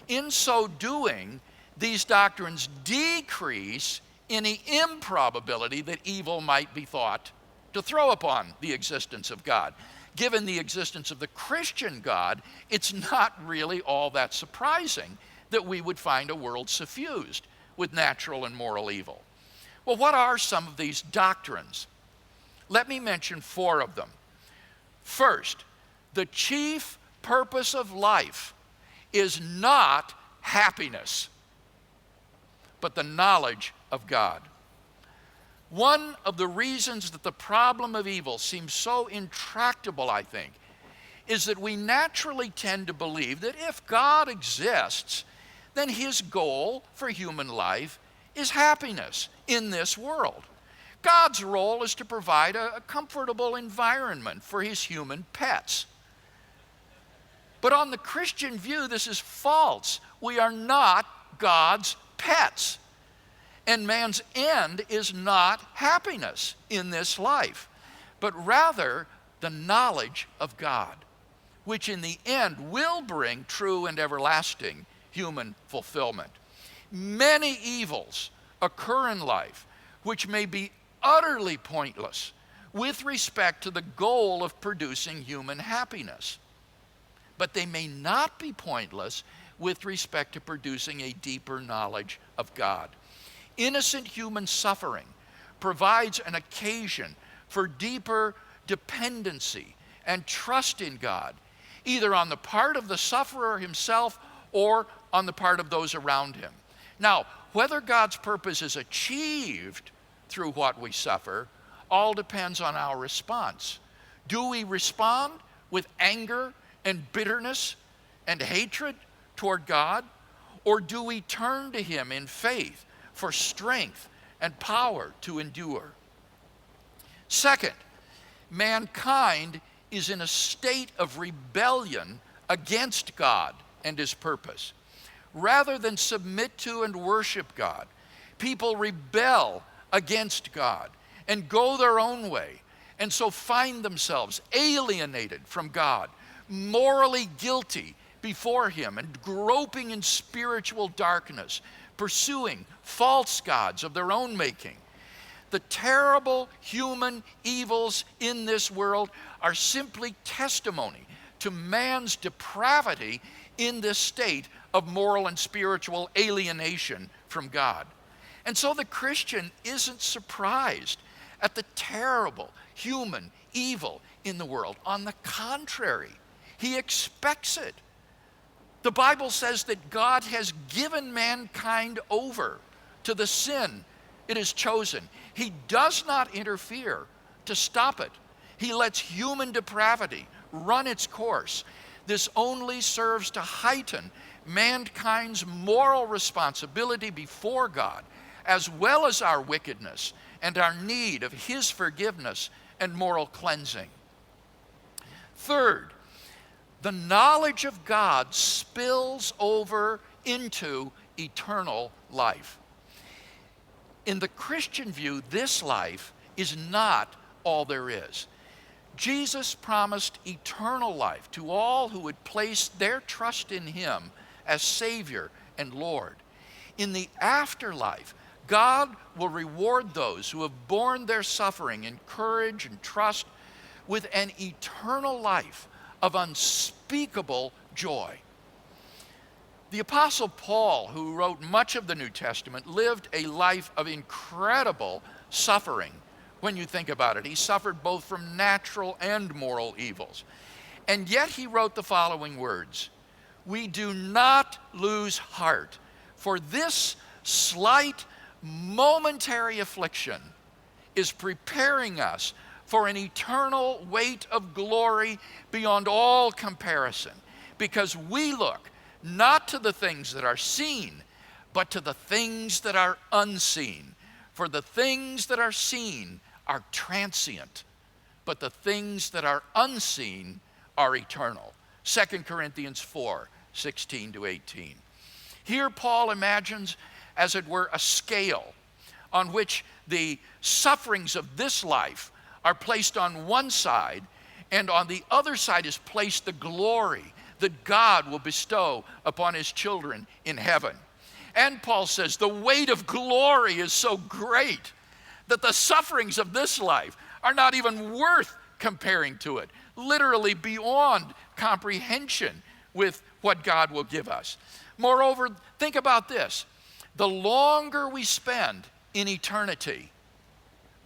In so doing, these doctrines decrease any improbability that evil might be thought to throw upon the existence of God. Given the existence of the Christian God, it's not really all that surprising that we would find a world suffused with natural and moral evil. Well, what are some of these doctrines? Let me mention 4 of them. First, the chief purpose of life is not happiness, but the knowledge of God. One of the reasons that the problem of evil seems so intractable, I think, is that we naturally tend to believe that if God exists, then his goal for human life is happiness in this world. God's role is to provide a comfortable environment for his human pets. But on the Christian view, this is false. We are not God's pets. And man's end is not happiness in this life, but rather the knowledge of God, which in the end will bring true and everlasting human fulfillment. Many evils occur in life which may be utterly pointless with respect to the goal of producing human happiness, but they may not be pointless with respect to producing a deeper knowledge of God. Innocent human suffering provides an occasion for deeper dependency and trust in God, either on the part of the sufferer himself or on the part of those around him. Now, whether God's purpose is achieved through what we suffer all depends on our response. Do we respond with anger and bitterness and hatred toward God, or do we turn to him in faith for strength and power to endure? Second, mankind is in a state of rebellion against God and his purpose. Rather than submit to and worship God, people rebel against God and go their own way, and so find themselves alienated from God, morally guilty before him, and groping in spiritual darkness, pursuing false gods of their own making. The terrible human evils in this world are simply testimony to man's depravity in this state of moral and spiritual alienation from God. And so the Christian isn't surprised at the terrible human evil in the world. On the contrary, he expects it. The Bible says that God has given mankind over to the sin it has chosen. He does not interfere to stop it. He lets human depravity run its course. This only serves to heighten mankind's moral responsibility before God, as well as our wickedness and our need of his forgiveness and moral cleansing. Third, the knowledge of God spills over into eternal life. In the Christian view, this life is not all there is. Jesus promised eternal life to all who would place their trust in him as Savior and Lord. In the afterlife, God will reward those who have borne their suffering in courage and trust with an eternal life of unspeakable joy. The Apostle Paul, who wrote much of the New Testament, lived a life of incredible suffering. When you think about it, he suffered both from natural and moral evils. And yet he wrote the following words: "We do not lose heart, for this slight momentary affliction is preparing us for an eternal weight of glory beyond all comparison, because we look not to the things that are seen, but to the things that are unseen. For the things that are seen are transient, but the things that are unseen are eternal." 2 Corinthians 4:16-18. Here Paul imagines, as it were, a scale on which the sufferings of this life are placed on one side, and on the other side is placed the glory that God will bestow upon his children in heaven. And Paul says the weight of glory is so great that the sufferings of this life are not even worth comparing to it, literally beyond comprehension with what God will give us. Moreover, think about this: the longer we spend in eternity,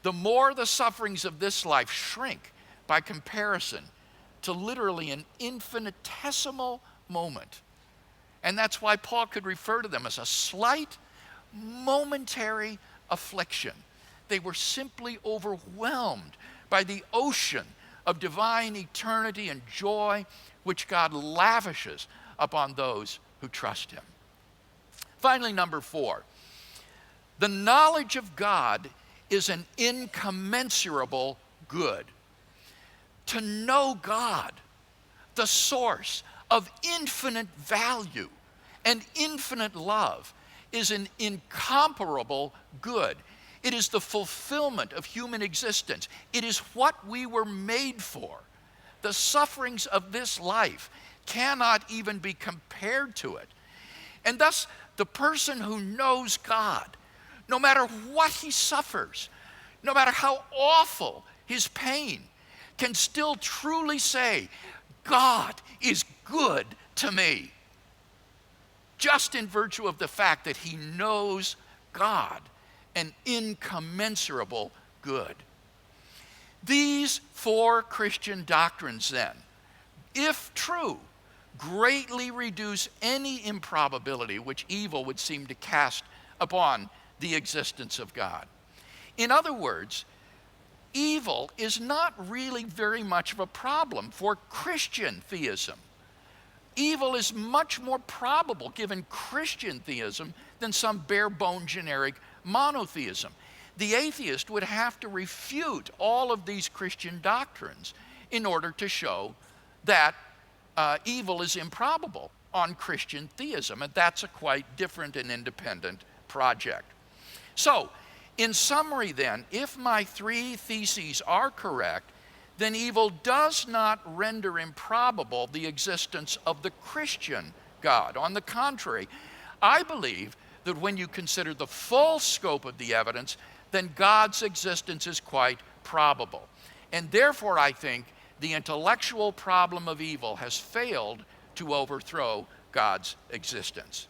the more the sufferings of this life shrink by comparison to literally an infinitesimal moment. And that's why Paul could refer to them as a slight, momentary affliction. They were simply overwhelmed by the ocean of divine eternity and joy which God lavishes upon those who trust him. Finally, number 4, the knowledge of God is an incommensurable good. To know God, the source of infinite value and infinite love, is an incomparable good. It is the fulfillment of human existence. It is what we were made for. The sufferings of this life cannot even be compared to it. And thus, the person who knows God, no matter what he suffers, no matter how awful his pain, can still truly say, God is good to me, just in virtue of the fact that he knows God, an incommensurable good. These 4 Christian doctrines, then, if true, greatly reduce any improbability which evil would seem to cast upon the existence of God. In other words, evil is not really very much of a problem for Christian theism. Evil is much more probable given Christian theism than some bare-bone generic monotheism. The atheist would have to refute all of these Christian doctrines in order to show that evil is improbable on Christian theism, and that's a quite different and independent project. So, in summary then, if my 3 theses are correct, then evil does not render improbable the existence of the Christian God. On the contrary, I believe that when you consider the full scope of the evidence, then God's existence is quite probable. And therefore, I think the intellectual problem of evil has failed to overthrow God's existence.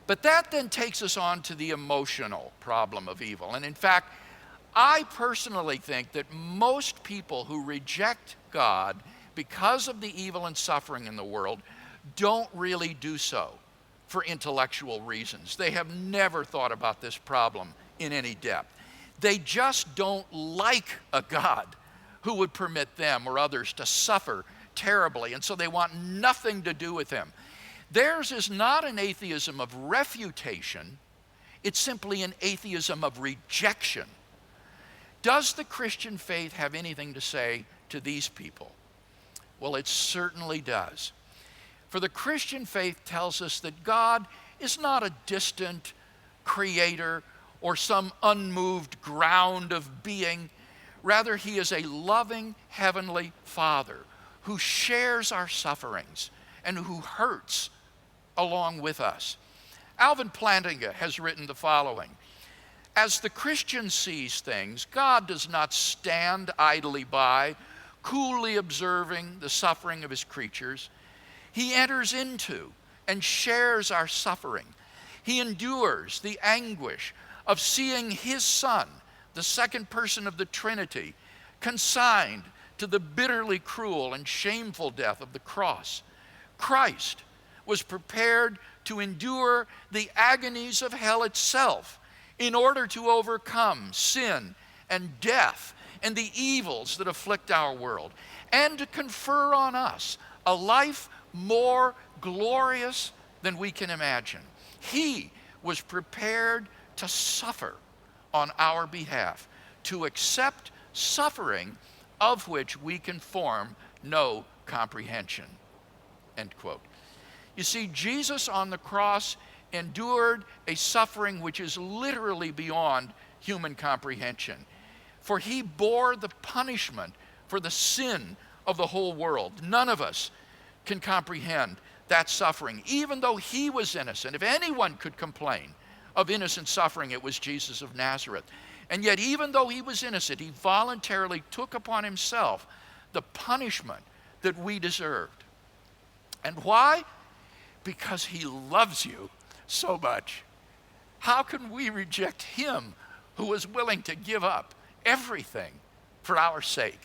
But that then takes us on to the emotional problem of evil. And in fact, I personally think that most people who reject God because of the evil and suffering in the world don't really do so for intellectual reasons. They have never thought about this problem in any depth. They just don't like a God who would permit them or others to suffer terribly, and so they want nothing to do with him. Theirs is not an atheism of refutation, it's simply an atheism of rejection. Does the Christian faith have anything to say to these people? Well, it certainly does. For the Christian faith tells us that God is not a distant creator or some unmoved ground of being. Rather, he is a loving heavenly Father who shares our sufferings and who hurts along with us. Alvin Plantinga has written the following: as the Christian sees things, God does not stand idly by, coolly observing the suffering of his creatures. He enters into and shares our suffering. He endures the anguish of seeing his Son, the second person of the Trinity, consigned to the bitterly cruel and shameful death of the cross. Christ was prepared to endure the agonies of hell itself in order to overcome sin and death and the evils that afflict our world, and to confer on us a life more glorious than we can imagine. He was prepared to suffer on our behalf, to accept suffering of which we can form no comprehension. End quote. You see, Jesus on the cross endured a suffering which is literally beyond human comprehension. For he bore the punishment for the sin of the whole world. None of us can comprehend that suffering, even though he was innocent. If anyone could complain of innocent suffering, it was Jesus of Nazareth. And yet, even though he was innocent, he voluntarily took upon himself the punishment that we deserved. And why? Because he loves you so much. How can we reject him who was willing to give up everything for our sake?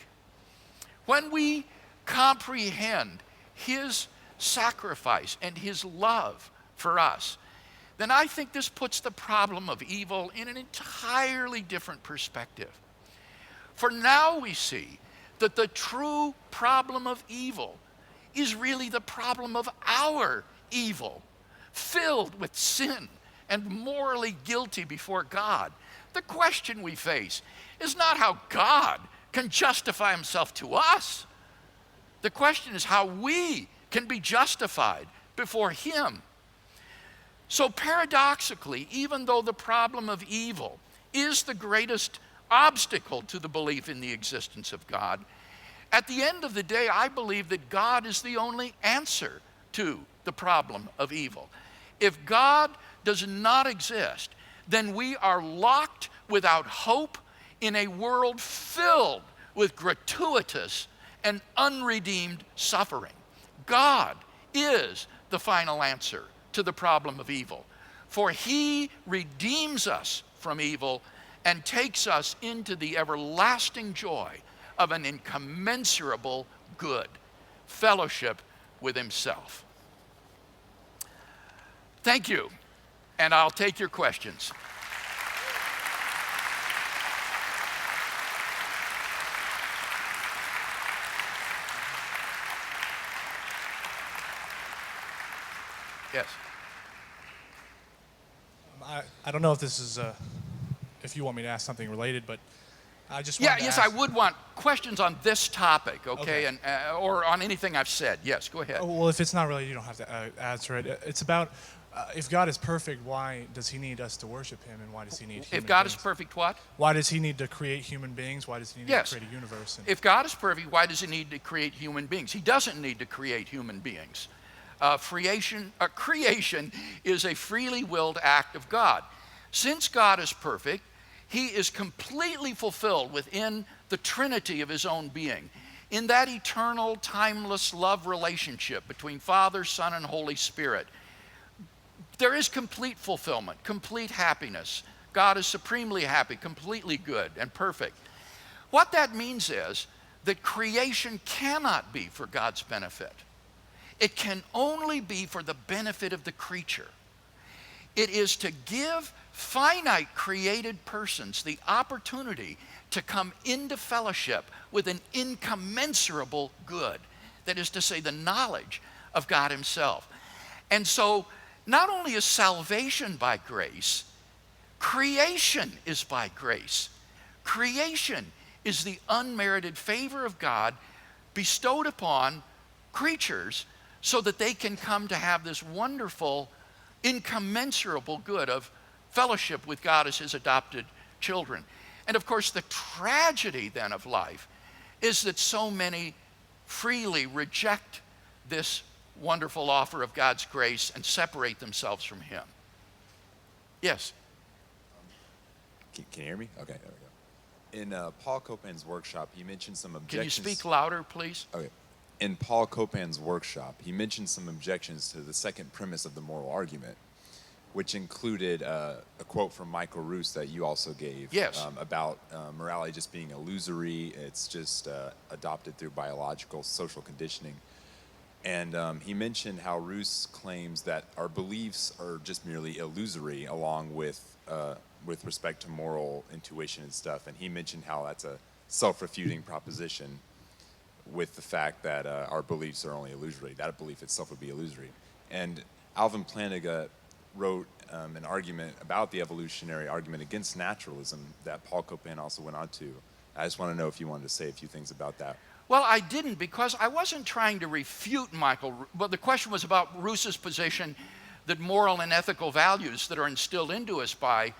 When we comprehend his sacrifice and his love for us, then I think this puts the problem of evil in an entirely different perspective. For now we see that the true problem of evil is really the problem of our evil, filled with sin and morally guilty before God. The question we face is not how God can justify himself to us. The question is how we can be justified before him. So paradoxically, even though the problem of evil is the greatest obstacle to the belief in the existence of God, at the end of the day, I believe that God is the only answer to the problem of evil. If God does not exist, then we are locked without hope in a world filled with gratuitous and unredeemed suffering. God is the final answer to the problem of evil, for he redeems us from evil and takes us into the everlasting joy of an incommensurable good, fellowship with himself. Thank you, and I'll take your questions. Yes. I don't know if this is, if you want me to ask something related, but I just Yes, I would want questions on this topic, okay. And or on anything I've said. Yes, go ahead. Well, if it's not related, you don't have to answer it. It's about if God is perfect, why does he need us to worship him, and why does he need human If God beings? is perfect, what? Why does he need to create human beings? Why does he need to create a universe? If God is perfect, why does he need to create human beings? He doesn't need to create human beings. Creation is a freely willed act of God. Since God is perfect, he is completely fulfilled within the Trinity of his own being. In that eternal, timeless love relationship between Father, Son, and Holy Spirit, there is complete fulfillment, complete happiness, God is supremely happy, completely good, and perfect. What that means is that creation cannot be for God's benefit. It can only be for the benefit of the creature. It is to give finite created persons the opportunity to come into fellowship with an incommensurable good. That is to say, the knowledge of God himself. And so, not only is salvation by grace, creation is by grace. Creation is the unmerited favor of God bestowed upon creatures so that they can come to have this wonderful, incommensurable good of fellowship with God as his adopted children. And of course, the tragedy then of life is that so many freely reject this wonderful offer of God's grace and separate themselves from him. Yes? Can you hear me? Okay, there we go. In Paul Copan's workshop, he mentioned some Can objections. you speak louder, please? Okay. In Paul Copan's workshop, he mentioned some objections to the second premise of the moral argument, which included a quote from Michael Roos that you also gave. Yes. About morality just being illusory. It's just adopted through biological, social conditioning. And he mentioned how Roos claims that our beliefs are just merely illusory, along with respect to moral intuition and stuff. And he mentioned how that's a self-refuting proposition, with the fact that our beliefs are only illusory. That belief itself would be illusory. And Alvin Plantinga wrote an argument about the evolutionary argument against naturalism that Paul Copan also went on to. I just want to know if you wanted to say a few things about that. Well, I didn't, because I wasn't trying to refute but the question was about Roos's position that moral and ethical values that are instilled into us by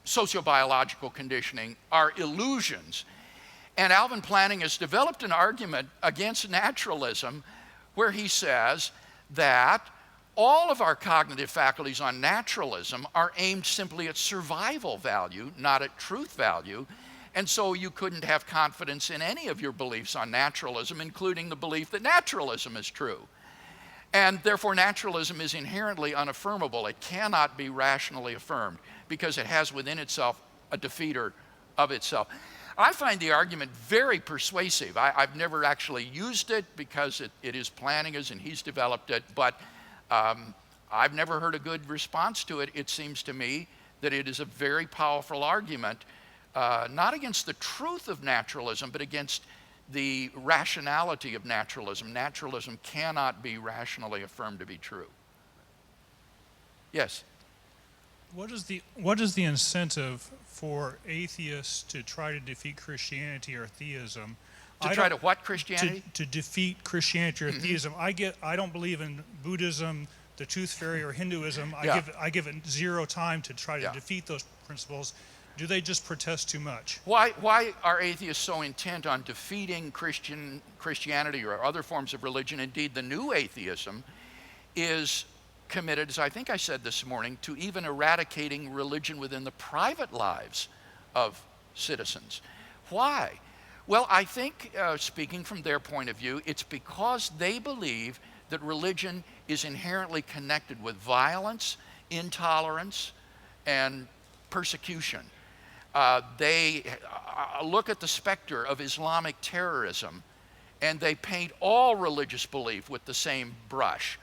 sociobiological conditioning are illusions. And Alvin Plantinga has developed an argument against naturalism where he says that all of our cognitive faculties on naturalism are aimed simply at survival value, not at truth value. And so you couldn't have confidence in any of your beliefs on naturalism, including the belief that naturalism is true. And therefore, naturalism is inherently unaffirmable. It cannot be rationally affirmed because it has within itself a defeater of itself. I find the argument very persuasive. I've never actually used it because it is Plantinga's and he's developed it, but I've never heard a good response to it. It seems to me that it is a very powerful argument, not against the truth of naturalism, but against the rationality of naturalism. Naturalism cannot be rationally affirmed to be true. Yes? What is the incentive for atheists to try to defeat Christianity or theism? To try to what Christianity? To defeat Christianity or theism. I don't believe in Buddhism, the Tooth Fairy, or Hinduism. I give it zero time to try to defeat those principles. Do they just protest too much? Why are atheists so intent on defeating Christianity or other forms of religion? Indeed, the new atheism is committed, as I think I said this morning, to even eradicating religion within the private lives of citizens. Why? Well, I think, speaking from their point of view, it's because they believe that religion is inherently connected with violence, intolerance, and persecution. They look at the specter of Islamic terrorism, and they paint all religious belief with the same brush.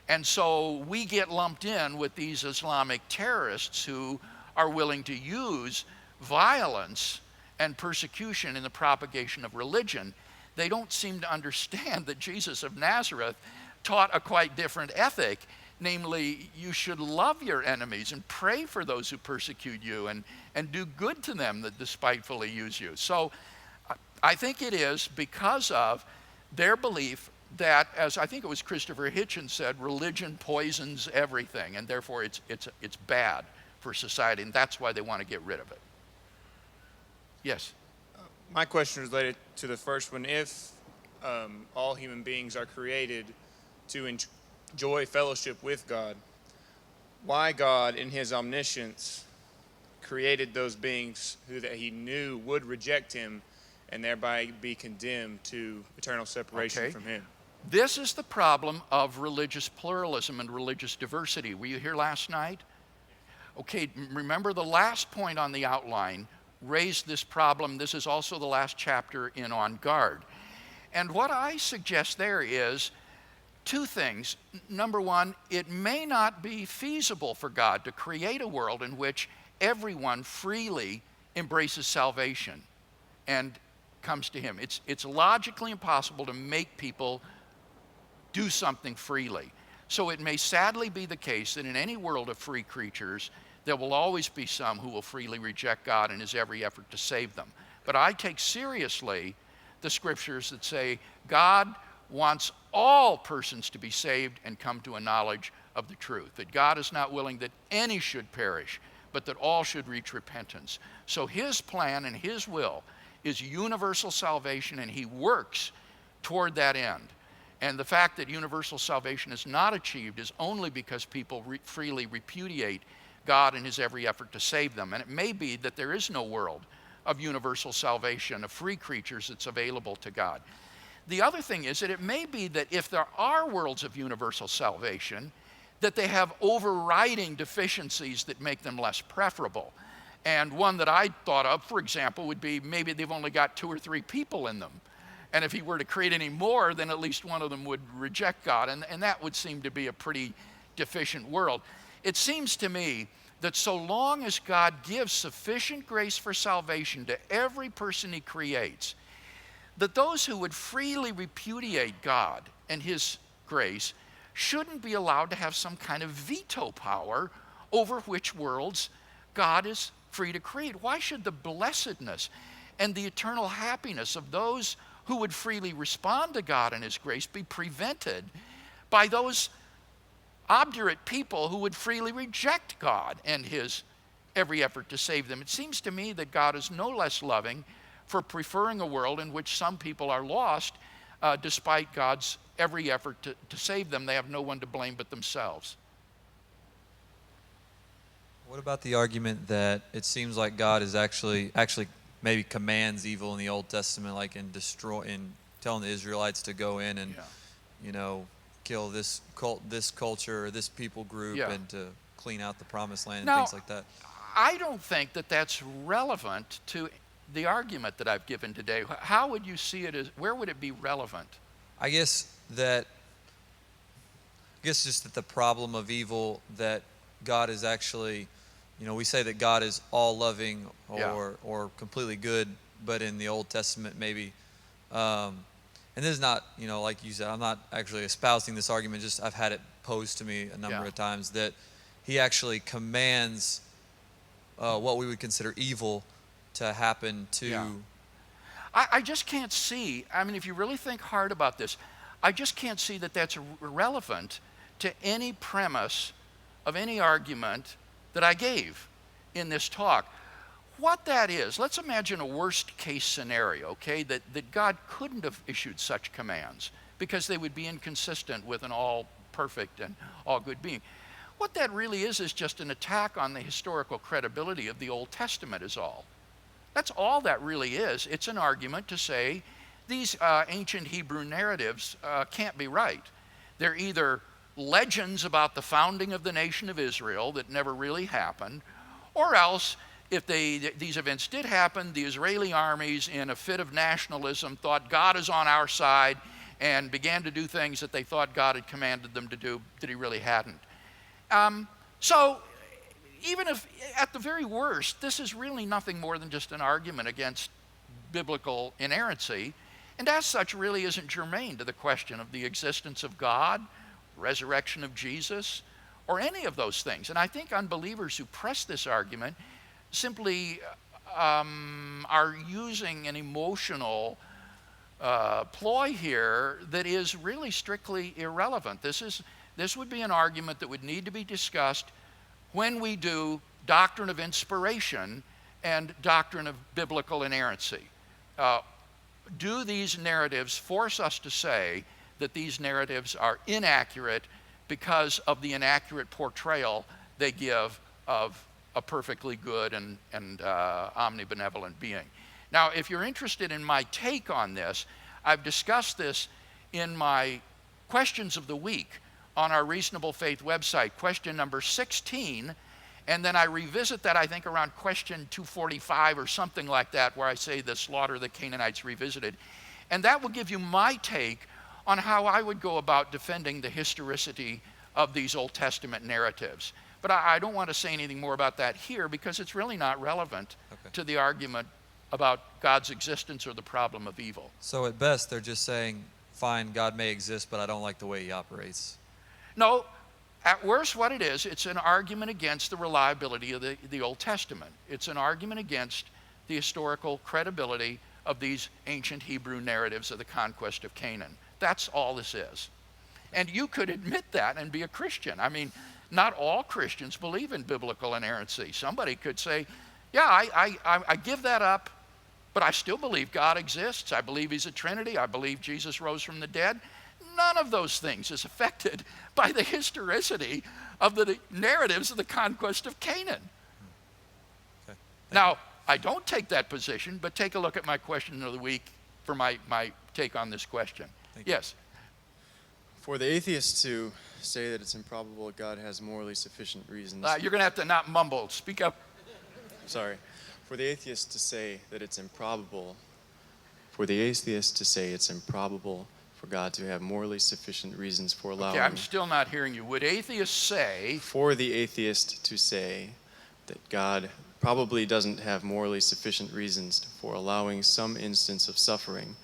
And so we get lumped in with these Islamic terrorists who are willing to use violence and persecution in the propagation of religion. They don't seem to understand that Jesus of Nazareth taught a quite different ethic, namely, you should love your enemies and pray for those who persecute you and do good to them that despitefully use you. So I think it is because of their belief that, as I think it was Christopher Hitchens said, religion poisons everything, and therefore it's bad for society, and that's why they want to get rid of it. Yes? My question is related to the first one. If all human beings are created to enjoy fellowship with God, why God, in his omniscience, created those beings who that he knew would reject him and thereby be condemned to eternal separation from him? This is the problem of religious pluralism and religious diversity. Were you here last night? Okay, remember the last point on the outline raised this problem. This is also the last chapter in On Guard. And what I suggest there is two things. Number one, it may not be feasible for God to create a world in which everyone freely embraces salvation and comes to him. It's logically impossible to make people do something freely. So it may sadly be the case that in any world of free creatures, there will always be some who will freely reject God in his every effort to save them. But I take seriously the scriptures that say God wants all persons to be saved and come to a knowledge of the truth, that God is not willing that any should perish, but that all should reach repentance. So his plan and his will is universal salvation, and he works toward that end. And the fact that universal salvation is not achieved is only because people freely repudiate God in his every effort to save them. And it may be that there is no world of universal salvation, of free creatures that's available to God. The other thing is that it may be that if there are worlds of universal salvation, that they have overriding deficiencies that make them less preferable. And one that I thought of, for example, would be maybe they've only got 2 or 3 people in them. And if he were to create any more, then at least one of them would reject God. And that would seem to be a pretty deficient world. It seems to me that so long as God gives sufficient grace for salvation to every person he creates, that those who would freely repudiate God and his grace shouldn't be allowed to have some kind of veto power over which worlds God is free to create. Why should the blessedness and the eternal happiness of those who would freely respond to God and his grace be prevented by those obdurate people who would freely reject God and his every effort to save them? It seems to me that God is no less loving for preferring a world in which some people are lost despite God's every effort to save them. They have no one to blame but themselves. What about the argument that it seems like God is actually maybe commands evil in the Old Testament, like in telling the Israelites to go in and kill this culture or this people group and to clean out the promised land and things like that? I don't think that that's relevant to the argument that I've given today. How would you see it where would it be relevant? I guess just that the problem of evil, that God is actually, we say that God is all loving or completely good, but in the Old Testament maybe, and this is not, like you said, I'm not actually espousing this argument, just I've had it posed to me a number of times that he actually commands what we would consider evil to happen to. Yeah. I just can't see, if you really think hard about this, I just can't see that that's relevant to any premise of any argument that I gave in this talk. What that is, let's imagine a worst case scenario, okay, that God couldn't have issued such commands because they would be inconsistent with an all perfect and all good being. What that really is just an attack on the historical credibility of the Old Testament is all. That's all that really is. It's an argument to say these ancient Hebrew narratives can't be right. They're either legends about the founding of the nation of Israel that never really happened, or else if these events did happen, the Israeli armies in a fit of nationalism thought God is on our side and began to do things that they thought God had commanded them to do that he really hadn't. So even if at the very worst, this is really nothing more than just an argument against biblical inerrancy, and as such really isn't germane to the question of the existence of God, resurrection of Jesus, or any of those things. And I think unbelievers who press this argument simply are using an emotional ploy here that is really strictly irrelevant. This would be an argument that would need to be discussed when we do doctrine of inspiration and doctrine of biblical inerrancy. Do these narratives force us to say that these narratives are inaccurate because of the inaccurate portrayal they give of a perfectly good and omnibenevolent being? Now, if you're interested in my take on this, I've discussed this in my questions of the week on our Reasonable Faith website, question number 16, And then I revisit that, I think, around question 245 or something like that, where I say the slaughter of the Canaanites revisited. And that will give you my take on how I would go about defending the historicity of these Old Testament narratives. But I don't want to say anything more about that here because it's really not relevant to the argument about God's existence or the problem of evil. So at best, they're just saying, fine, God may exist, but I don't like the way he operates. No, at worst what it is, it's an argument against the reliability of the Old Testament. It's an argument against the historical credibility of these ancient Hebrew narratives of the conquest of Canaan. That's all this is. And you could admit that and be a Christian. I mean, not all Christians believe in biblical inerrancy. Somebody could say, yeah, I give that up, but I still believe God exists. I believe he's a Trinity. I believe Jesus rose from the dead. None of those things is affected by the historicity of the narratives of the conquest of Canaan. Okay. Now, I don't take that position, but take a look at my question of the week for my take on this question. Yes? For the atheist to say that it's improbable God has morally sufficient reasons. You're going to have to not mumble. Speak up. Sorry. For the atheist to say that it's improbable, for the atheist to say it's improbable for God to have morally sufficient reasons for allowing. Okay, I'm still not hearing you. Would atheists say? For the atheist to say that God probably doesn't have morally sufficient reasons for allowing some instance of suffering,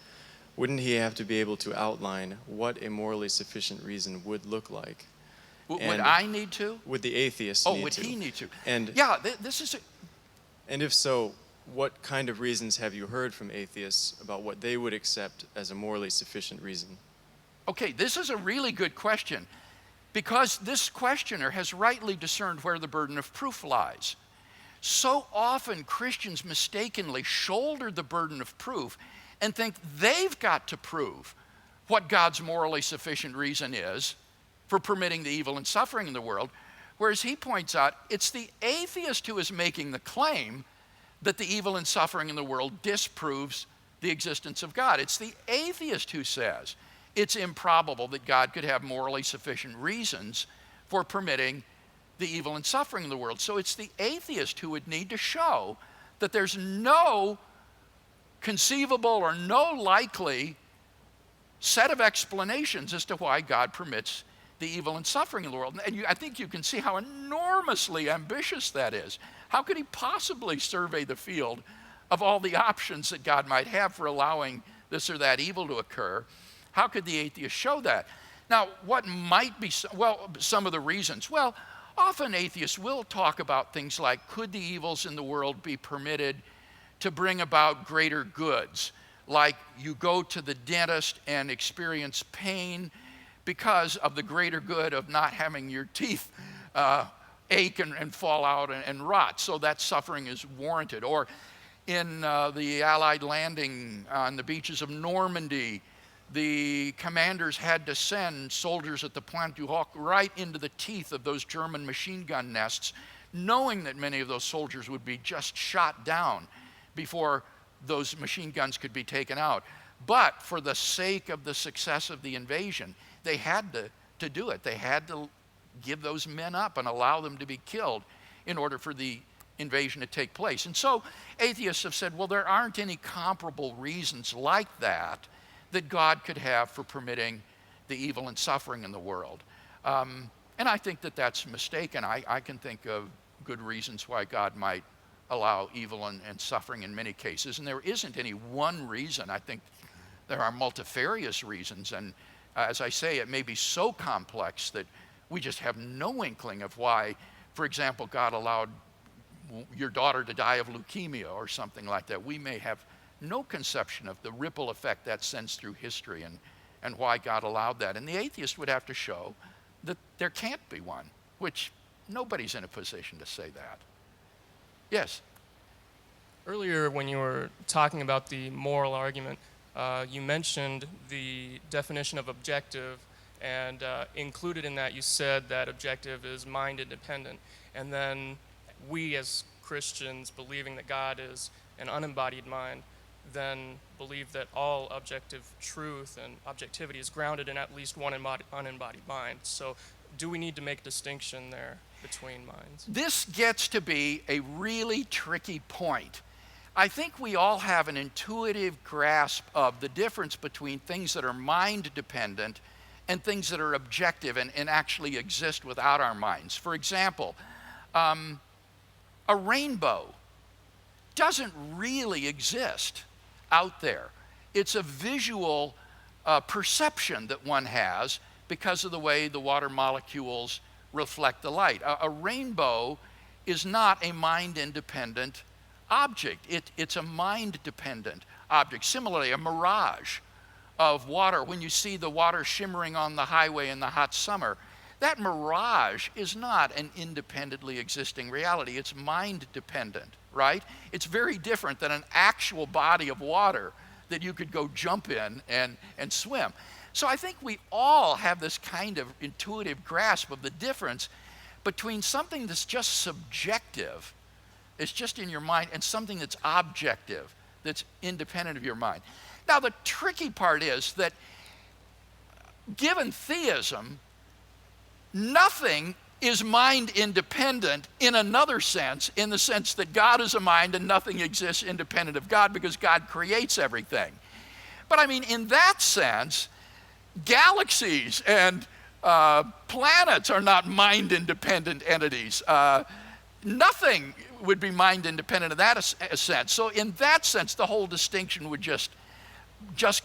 wouldn't he have to be able to outline what a morally sufficient reason would look like? Would I need to? Would the atheist Oh, need would to? he need to? And yeah, this is. And if so, what kind of reasons have you heard from atheists about what they would accept as a morally sufficient reason? Okay, this is a really good question because this questioner has rightly discerned where the burden of proof lies. So often Christians mistakenly shoulder the burden of proof and think they've got to prove what God's morally sufficient reason is for permitting the evil and suffering in the world, whereas he points out it's the atheist who is making the claim that the evil and suffering in the world disproves the existence of God. It's the atheist who says it's improbable that God could have morally sufficient reasons for permitting the evil and suffering in the world. So it's the atheist who would need to show that there's no conceivable or no likely set of explanations as to why God permits the evil and suffering in the world. And I think you can see how enormously ambitious that is. How could he possibly survey the field of all the options that God might have for allowing this or that evil to occur? How could the atheist show that? Now, what might be, some of the reasons? Well, often atheists will talk about things like, could the evils in the world be permitted to bring about greater goods? Like you go to the dentist and experience pain because of the greater good of not having your teeth ache and fall out and rot. So that suffering is warranted. Or in the Allied landing on the beaches of Normandy, the commanders had to send soldiers at the Pointe du Hoc right into the teeth of those German machine gun nests, knowing that many of those soldiers would be just shot down before those machine guns could be taken out. But for the sake of the success of the invasion, they had to do it. They had to give those men up and allow them to be killed in order for the invasion to take place. And so atheists have said, well, there aren't any comparable reasons like that God could have for permitting the evil and suffering in the world. And I think that that's mistaken. I can think of good reasons why God might allow evil and suffering in many cases. And there isn't any one reason. I think there are multifarious reasons. And as I say, it may be so complex that we just have no inkling of why, for example, God allowed your daughter to die of leukemia or something like that. We may have no conception of the ripple effect that sends through history and why God allowed that. And the atheist would have to show that there can't be one, which nobody's in a position to say that. Yes? Earlier, when you were talking about the moral argument, you mentioned the definition of objective, and included in that you said that objective is mind independent. And then we as Christians, believing that God is an unembodied mind, then believe that all objective truth and objectivity is grounded in at least one unembodied mind. So do we need to make a distinction there? between minds? This gets to be a really tricky point. I think we all have an intuitive grasp of the difference between things that are mind dependent and things that are objective and actually exist without our minds. For example, a rainbow doesn't really exist out there. It's a visual perception that one has because of the way the water molecules reflect the light. A rainbow is not a mind-independent object. It's a mind-dependent object. Similarly, a mirage of water, when you see the water shimmering on the highway in the hot summer, that mirage is not an independently existing reality. It's mind-dependent, right? It's very different than an actual body of water that you could go jump in and swim. So I think we all have this kind of intuitive grasp of the difference between something that's just subjective, it's just in your mind, and something that's objective, that's independent of your mind. Now, the tricky part is that given theism, nothing is mind independent in another sense, in the sense that God is a mind and nothing exists independent of God because God creates everything. But I mean, in that sense, galaxies and planets are not mind independent entities. Nothing would be mind independent in that sense. So in that sense, the whole distinction would just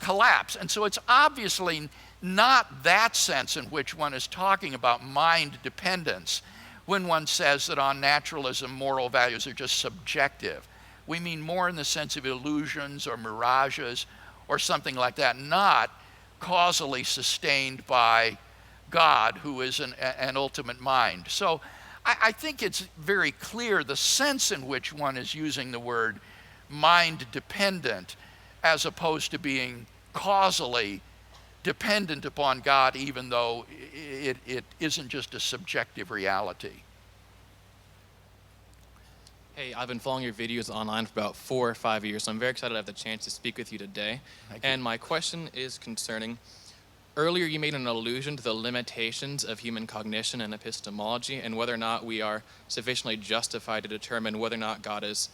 collapse. And so it's obviously not that sense in which one is talking about mind dependence when one says that on naturalism moral values are just subjective. We mean more in the sense of illusions or mirages or something like that, not causally sustained by God, who is an ultimate mind. So I think it's very clear the sense in which one is using the word mind dependent as opposed to being causally dependent upon God, even though it isn't just a subjective reality. Hey, I've been following your videos online for about 4 or 5 years, so I'm very excited to have the chance to speak with you today. Thank you. And my question is concerning, earlier you made an allusion to the limitations of human cognition and epistemology and whether or not we are sufficiently justified to determine whether or not God is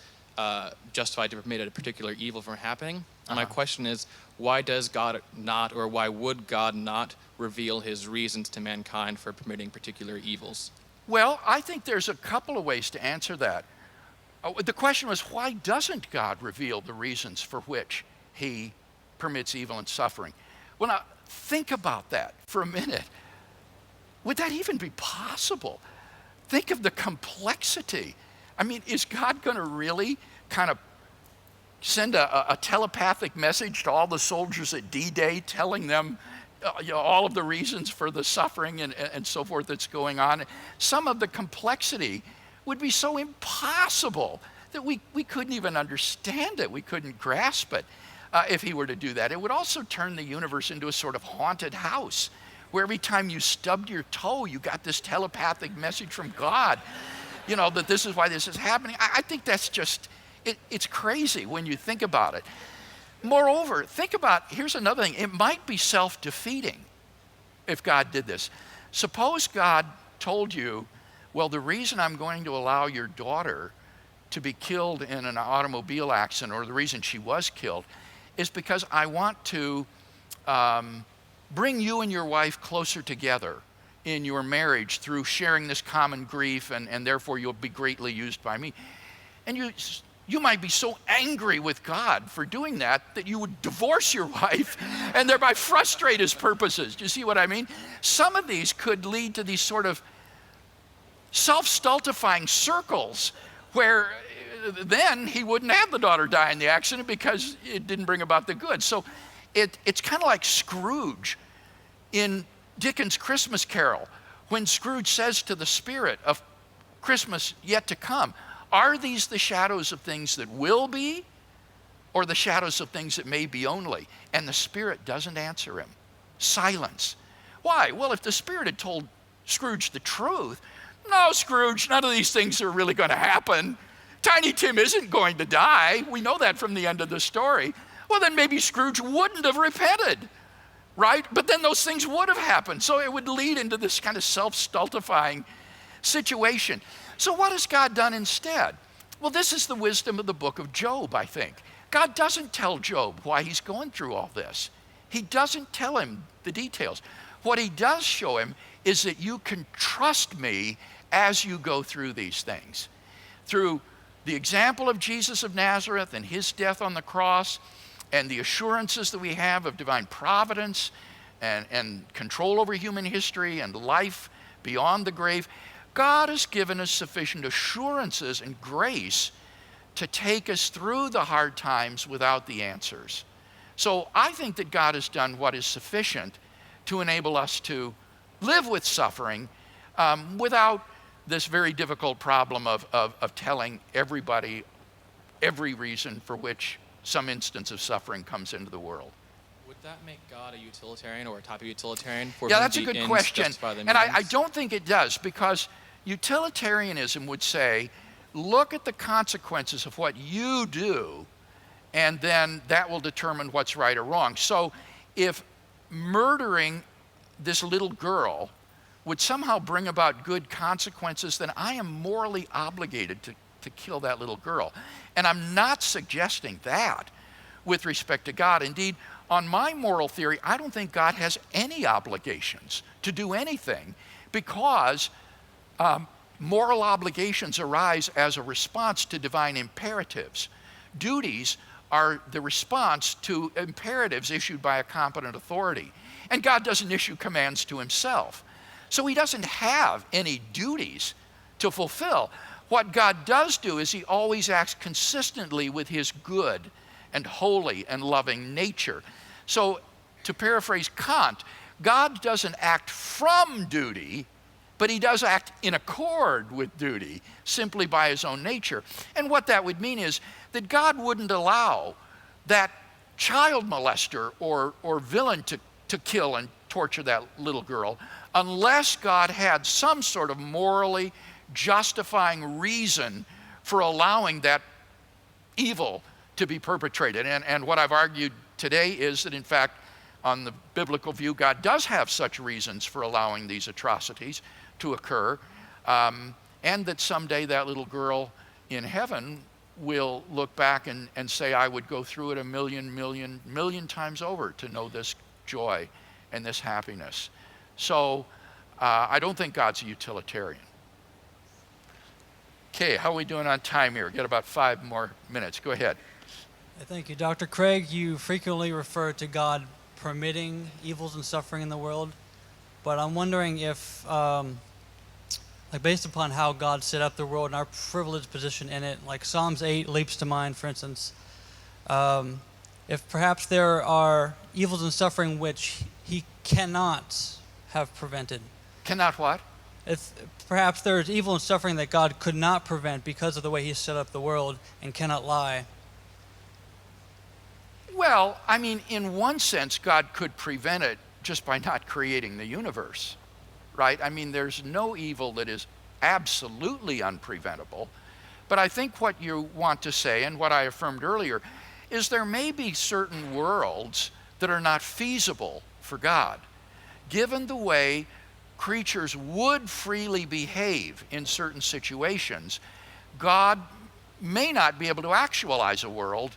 justified to permit a particular evil from happening. And my question is, why does God not, or why would God not reveal his reasons to mankind for permitting particular evils? Well, I think there's a couple of ways to answer that. The question was, why doesn't God reveal the reasons for which he permits evil and suffering? Well, now, think about that for a minute. Would that even be possible? Think of the complexity. I mean, is God going to really kind of send a telepathic message to all the soldiers at D-Day telling them all of the reasons for the suffering and so forth that's going on? Some of the complexity would be so impossible that we couldn't even understand it. We couldn't grasp it if he were to do that. It would also turn the universe into a sort of haunted house where every time you stubbed your toe, you got this telepathic message from God, that this is why this is happening. I think that's just, it's crazy when you think about it. Moreover, think about, here's another thing. It might be self-defeating if God did this. Suppose God told you, well, the reason I'm going to allow your daughter to be killed in an automobile accident, or the reason she was killed, is because I want to bring you and your wife closer together in your marriage through sharing this common grief, and therefore you'll be greatly used by me. And you might be so angry with God for doing that you would divorce your wife and thereby frustrate his purposes. Do you see what I mean? Some of these could lead to these sort of self-stultifying circles where then he wouldn't have the daughter die in the accident because it didn't bring about the good. So it's kind of like Scrooge in Dickens' Christmas Carol, when Scrooge says to the spirit of Christmas yet to come, are these the shadows of things that will be, or the shadows of things that may be only? And the spirit doesn't answer him. Silence. Why? Well, if the spirit had told Scrooge the truth, no, Scrooge, none of these things are really going to happen. Tiny Tim isn't going to die. We know that from the end of the story. Well, then maybe Scrooge wouldn't have repented, right? But then those things would have happened. So it would lead into this kind of self-stultifying situation. So what has God done instead? Well, this is the wisdom of the book of Job, I think. God doesn't tell Job why he's going through all this. He doesn't tell him the details. What he does show him is that you can trust me as you go through these things. Through the example of Jesus of Nazareth and his death on the cross, and the assurances that we have of divine providence and control over human history and life beyond the grave, God has given us sufficient assurances and grace to take us through the hard times without the answers. So I think that God has done what is sufficient to enable us to live with suffering without this very difficult problem of telling everybody every reason for which some instance of suffering comes into the world. Would that make God a utilitarian or a type of utilitarian? For Yeah, him that's a the good ends question. justify the And I means? don't think it does, because utilitarianism would say, look at the consequences of what you do, and then that will determine what's right or wrong. So if murdering this little girl would somehow bring about good consequences, then I am morally obligated to kill that little girl. And I'm not suggesting that with respect to God. Indeed, on my moral theory, I don't think God has any obligations to do anything, because moral obligations arise as a response to divine imperatives. Duties are the response to imperatives issued by a competent authority. And God doesn't issue commands to himself. So he doesn't have any duties to fulfill. What God does do is he always acts consistently with his good and holy and loving nature. So, to paraphrase Kant, God doesn't act from duty, but he does act in accord with duty simply by his own nature. And what that would mean is that God wouldn't allow that child molester or villain to kill and torture that little girl unless God had some sort of morally justifying reason for allowing that evil to be perpetrated. And what I've argued today is that, in fact, on the biblical view, God does have such reasons for allowing these atrocities to occur, and that someday that little girl in heaven will look back and say, I would go through it a million times over to know this joy and this happiness. So I don't think God's a utilitarian. Okay, how are we doing on time here? Got about 5 more minutes. Go ahead. Thank you. Dr. Craig, you frequently refer to God permitting evils and suffering in the world, but I'm wondering if, based upon how God set up the world and our privileged position in it, like Psalms 8 leaps to mind, for instance, if perhaps there are evils and suffering which he cannot have prevented. Cannot what? If perhaps there is evil and suffering that God could not prevent because of the way he set up the world and cannot lie. Well, I mean, in one sense, God could prevent it just by not creating the universe, right? I mean, there's no evil that is absolutely unpreventable. But I think what you want to say, and what I affirmed earlier, is there may be certain worlds that are not feasible for God, given the way creatures would freely behave in certain situations. God may not be able to actualize a world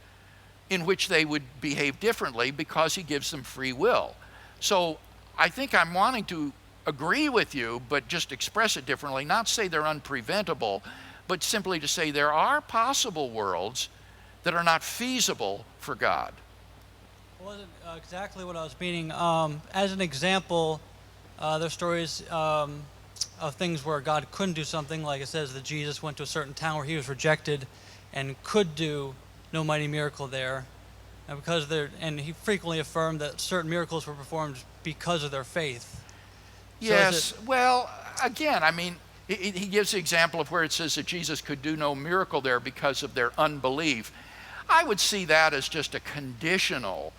in which they would behave differently because he gives them free will. So I think I'm wanting to agree with you, but just express it differently, not say they're unpreventable, but simply to say there are possible worlds that are not feasible for God. It wasn't exactly what I was meaning. As an example, there's stories of things where God couldn't do something, like it says that Jesus went to a certain town where he was rejected and could do no mighty miracle there. And he frequently affirmed that certain miracles were performed because of their faith. Yes, well, again, I mean, he gives the example of where it says that Jesus could do no miracle there because of their unbelief. I would see that as just a conditional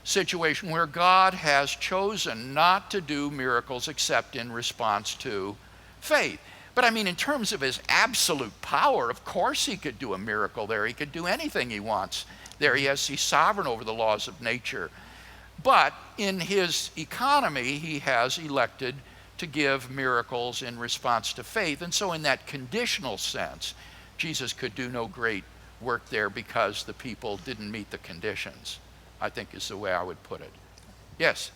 situation where God has chosen not to do miracles except in response to faith. But I mean, in terms of his absolute power, of course he could do a miracle there. He could do anything he wants there. He's sovereign over the laws of nature. But in his economy, he has elected to give miracles in response to faith. And so in that conditional sense, Jesus could do no great work there because the people didn't meet the conditions, I think is the way I would put it. Yes?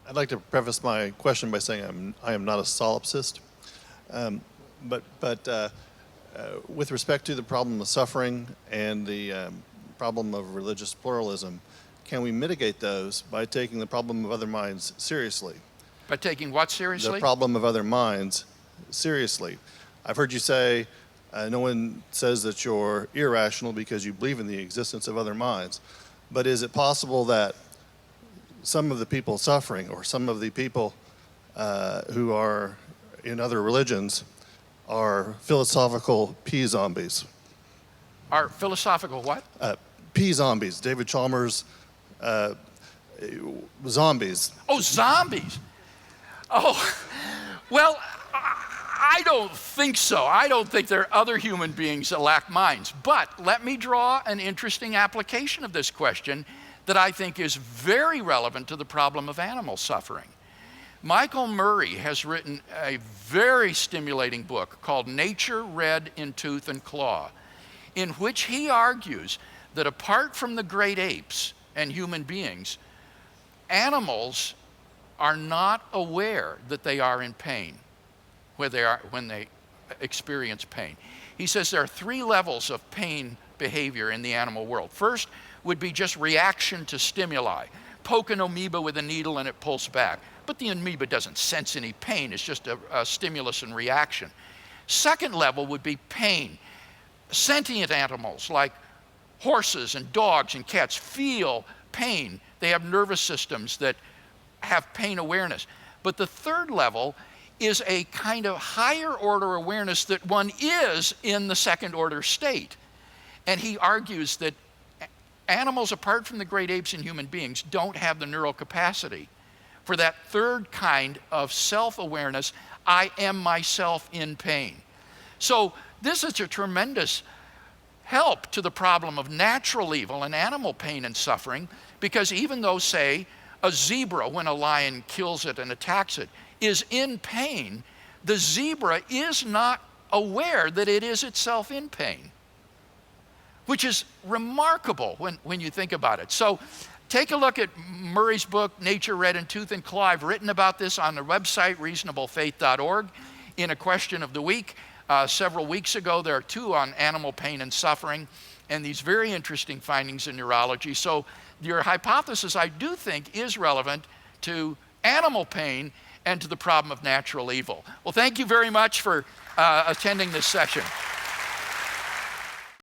I'd like to preface my question by saying I am not a solipsist. But with respect to the problem of suffering and the problem of religious pluralism, can we mitigate those by taking the problem of other minds seriously? By taking what seriously? The problem of other minds seriously. I've heard you say no one says that you're irrational because you believe in the existence of other minds. But is it possible that some of the people suffering or some of the people who are in other religions are philosophical pea zombies? Are philosophical what? Pea zombies. David Chalmers' zombies. Oh, zombies. Oh, well, I don't think so. I don't think there are other human beings that lack minds. But let me draw an interesting application of this question that I think is very relevant to the problem of animal suffering. Michael Murray has written a very stimulating book called Nature Red in Tooth and Claw, in which he argues that apart from the great apes and human beings, animals are not aware that they are in pain when they experience pain. He says there are 3 levels of pain behavior in the animal world. First would be just reaction to stimuli. Poke an amoeba with a needle and it pulls back. But the amoeba doesn't sense any pain. It's just a stimulus and reaction. Second level would be pain. Sentient animals like horses and dogs and cats feel pain. They have nervous systems that have pain awareness. But the third level is a kind of higher order awareness that one is in the second order state. And he argues that animals, apart from the great apes and human beings, don't have the neural capacity for that third kind of self-awareness. I am myself in pain. So this is a tremendous help to the problem of natural evil and animal pain and suffering, because even though, say, a zebra, when a lion kills it and attacks it, is in pain, the zebra is not aware that it is itself in pain, which is remarkable when you think about it. So take a look at Murray's book, Nature Red in Tooth and Claw. I've written about this on the website, reasonablefaith.org, in a question of the week. Several weeks ago, there are 2 on animal pain and suffering, and these very interesting findings in neurology. So your hypothesis, I do think, is relevant to animal pain and to the problem of natural evil. Well, thank you very much for attending this session.